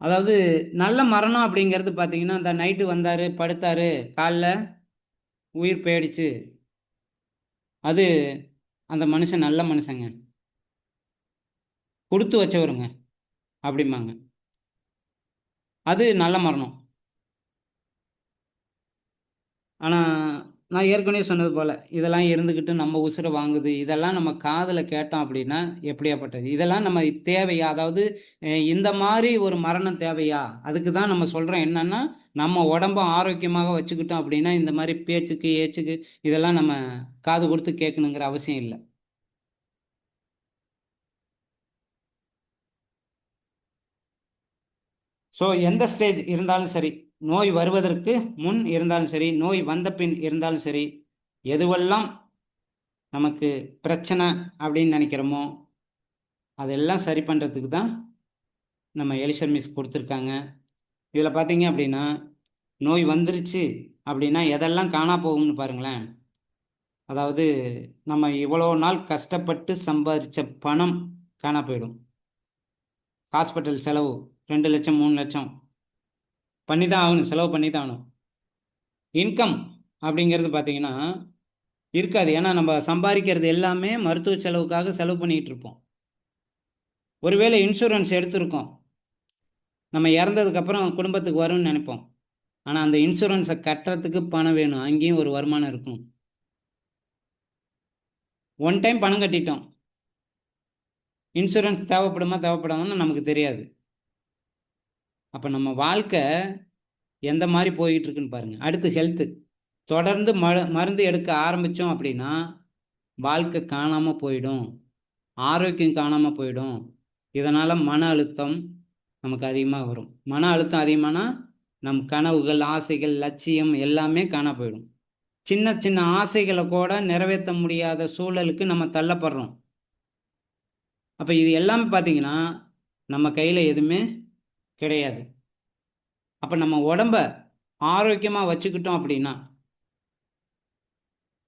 அதாவது நல்ல மரணம் அப்படிங்கிறது பார்த்தீங்கன்னா, இந்த நைட்டு வந்தாரு, படுத்தாரு, காலைல உயிர் போயிடுச்சு. அது அந்த மனுஷன் நல்ல மனுஷங்க. குடுத்து வச்சவருங்க அப்படிம்பாங்க. அது நல்ல மரணம். ஆனா, நான் ஏற்கனவே சொன்னது போல, இதெல்லாம் இருந்துகிட்டு நம்ம உசுர வாங்குது. இதெல்லாம் நம்ம காதுல கேட்டோம் அப்படின்னா, எப்படியாப்பட்டது? இதெல்லாம் நம்ம தேவையா? அதாவது இந்த மாரி ஒரு மரணம் தேவையா? அதுக்கு தான் நம்ம சொல்றோம் என்னன்னா, நம்ம உடம்ப ஆரோக்கியமாக வச்சுக்கிட்டோம் அப்படின்னா, இந்த மாரி பேச்சுக்கு, ஏச்சுக்கு இதெல்லாம் நம்ம காது குடுத்து கேட்கணுங்கிற அவசியம் இல்ல. ஸோ எந்த ஸ்டேஜ் இருந்தாலும் சரி, நோய் வருவதற்கு முன் இருந்தாலும் சரி, நோய் வந்த பின் இருந்தாலும் சரி, எதுவெல்லாம் நமக்கு பிரச்சனை அப்படின்னு நினைக்கிறோமோ, அதெல்லாம் சரி பண்ணுறதுக்கு தான் நம்ம எலிசர் மிஸ் கொடுத்துருக்காங்க. இதில் பார்த்தீங்க அப்படின்னா, நோய் வந்துருச்சு அப்படின்னா எதெல்லாம் காணா போகும்னு பாருங்களேன். அதாவது நம்ம இவ்வளோ நாள் கஷ்டப்பட்டு சம்பாதிச்ச பணம் காணா போயிடும். ஹாஸ்பிட்டல் செலவு 2,00,000 3,00,000 பண்ணி தான் ஆகணும், செலவு பண்ணி தான் ஆகணும். இன்கம் அப்படிங்கிறது பார்த்தீங்கன்னா இருக்காது. ஏன்னா நம்ம சம்பாதிக்கிறது எல்லாமே மருத்துவ செலவுக்காக செலவு பண்ணிக்கிட்டு இருப்போம். ஒருவேளை இன்சூரன்ஸ் எடுத்திருக்கோம். நம்ம இறந்ததுக்கப்புறம் குடும்பத்துக்கு வரும்னு நினைப்போம். ஆனால் அந்த இன்சூரன்ஸை கட்டுறதுக்கு பணம் வேணும். அங்கேயும் ஒரு வருமானம் இருக்கணும். ஒன் டைம் பணம் கட்டிட்டோம். இன்சூரன்ஸ் தேவைப்படுமா தேவைப்படாதுன்னு நமக்கு தெரியாது. அப்போ நம்ம வாழ்க்கை எந்த மாதிரி போய்கிட்டு இருக்குன்னு பாருங்க. அடுத்து ஹெல்த்து. தொடர்ந்து மருந்து எடுக்க ஆரம்பித்தோம் அப்படின்னா வாழ்க்கை காணாமல் போயிடும். ஆரோக்கியம் காணாமல் போயிடும். இதனால் மன அழுத்தம் நமக்கு அதிகமாக வரும். மன அழுத்தம் அதிகமானா நம் கனவுகள், ஆசைகள், லட்சியம் எல்லாமே காணா போயிடும். சின்ன சின்ன ஆசைகளை கூட நிறைவேற்ற முடியாத சூழலுக்கு நம்ம தள்ளப்படுறோம். அப்போ இது எல்லாமே பார்த்தீங்கன்னா நம்ம கையில் எதுவுமே கிடையாது. அப்போ நம்ம உடம்ப ஆரோக்கியமாக வச்சுக்கிட்டோம் அப்படின்னா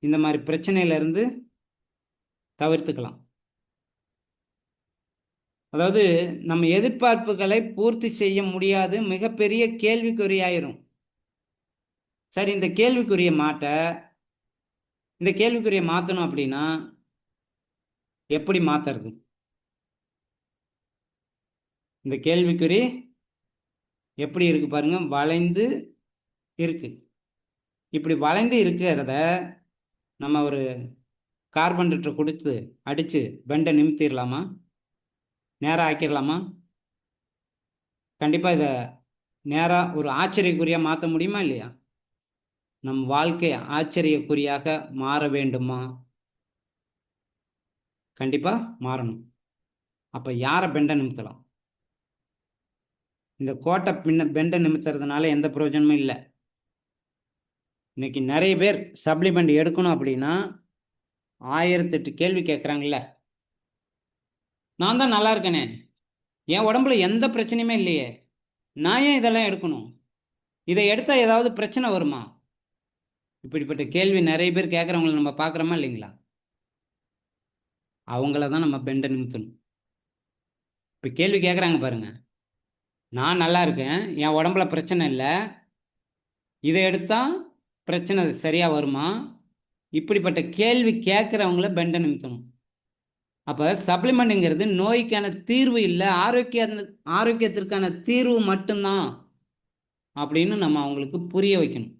இந்த மாதிரி பிரச்சனையிலேருந்து தவிர்த்துக்கலாம். அதாவது நம்ம எதிர்பார்ப்புகளை பூர்த்தி செய்ய முடியாது, மிகப்பெரிய கேள்விக்குறியாயிரும். சரி, இந்த கேள்விக்குறியை மாற்றணும் அப்படின்னா எப்படி மாற்றுறது? இந்த கேள்விக்குறி எப்படி இருக்கு பாருங்க, வளைந்து இருக்கு. இப்படி வளைந்து இருக்கிறத நம்ம ஒரு கார்பன்டேட்டர் கொடுத்து அடித்து பெண்டை நிமித்திடலாமா? நேராக ஆக்கிடலாமா? கண்டிப்பாக இதை நேராக ஒரு ஆச்சரியக்குறியாக மாற்ற முடியுமா இல்லையா? நம் வாழ்க்கை ஆச்சரியக்குறியாக மாற வேண்டுமா? கண்டிப்பாக மாறணும். அப்போ யாரை பெண்டை நிமித்தலாம்? இந்த கோட்டை பெண்டை நிமித்துறதுனால எந்த பிரயோஜனமும் இல்லை. இன்னைக்கு நிறைய பேர் சப்ளிமெண்ட் எடுக்கணும் அப்படின்னா 1008 கேள்வி கேட்குறாங்கல்ல. நான் தான் நல்லா இருக்கேனே, என் உடம்புல எந்த பிரச்சனையுமே இல்லையே, நான் ஏன் இதெல்லாம் எடுக்கணும்? இதை எடுத்தால் ஏதாவது பிரச்சனை வருமா? இப்படிப்பட்ட கேள்வி நிறைய பேர் கேட்குறவங்கள நம்ம பார்க்குறோமா இல்லைங்களா? அவங்கள தான் நம்ம பெண்டை நிமித்தணும். இப்போ கேள்வி கேட்குறாங்க பாருங்க, நான் நல்லா இருக்கேன், என் உடம்புல பிரச்சனை இல்லை, இதை எடுத்தால் பிரச்சனை சரியாக வருமா? இப்படிப்பட்ட கேள்வி கேட்குறவங்கள பெண்டை நிமித்தணும். அப்போ சப்ளிமெண்ட்டுங்கிறது நோய்க்கான தீர்வு இல்லை, ஆரோக்கியத்திற்கான தீர்வு மட்டும்தான் அப்படின்னு நம்ம அவங்களுக்கு புரிய வைக்கணும்.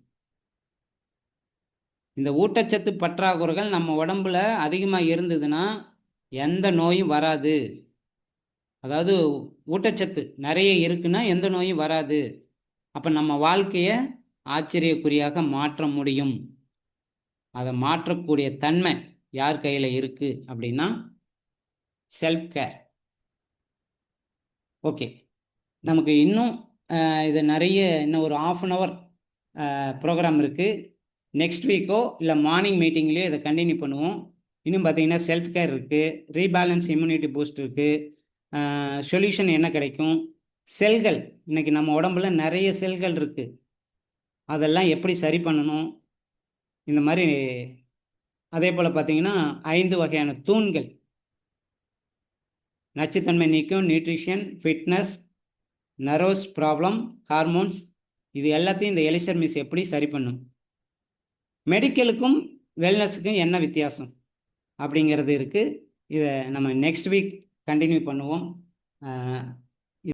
இந்த ஊட்டச்சத்து பற்றாக்குறைகள் நம்ம உடம்புல அதிகமாக இருந்ததுன்னா எந்த நோயும் வராது. அதாவது ஊட்டச்சத்து நிறைய இருக்குன்னா எந்த நோயும் வராது. அப்போ நம்ம வாழ்க்கையை ஆச்சரியக்குறியாக மாற்ற முடியும். அதை மாற்றக்கூடிய தன்மை யார் கையில் இருக்கு அப்படின்னா செல்ஃப் கேர். ஓகே, நமக்கு இன்னும் இது நிறைய இன்னும் ஒரு 1/2 hour ப்ரோக்ராம் இருக்குது. நெக்ஸ்ட் வீக்கோ இல்லை மார்னிங் மீட்டிங்லேயோ இதை கண்டினியூ பண்ணுவோம். இன்னும் பார்த்தீங்கன்னா செல்ஃப் கேர் இருக்குது, ரீபேலன்ஸ் இம்யூனிட்டி பூஸ்ட் இருக்குது, சொல்யூஷன் என்ன கிடைக்கும், செல்கள், இன்றைக்கி நம்ம உடம்புல நிறைய செல்கள் இருக்குது, அதெல்லாம் எப்படி சரி பண்ணணும், இந்த மாதிரி. அதே போல் பார்த்தீங்கன்னா 5 வகையான தூண்கள், நச்சுத்தன்மை நீக்கம், nutrition, fitness, nervous problem, hormones, இது எல்லாத்தையும் இந்த எலிசர் மிஸ் எப்படி சரி பண்ணும், மெடிக்கலுக்கும் வெல்னஸுக்கும் என்ன வித்தியாசம் அப்படிங்கிறது இருக்குது. இதை நம்ம நெக்ஸ்ட் வீக் கண்டினியூ பண்ணுவோம்.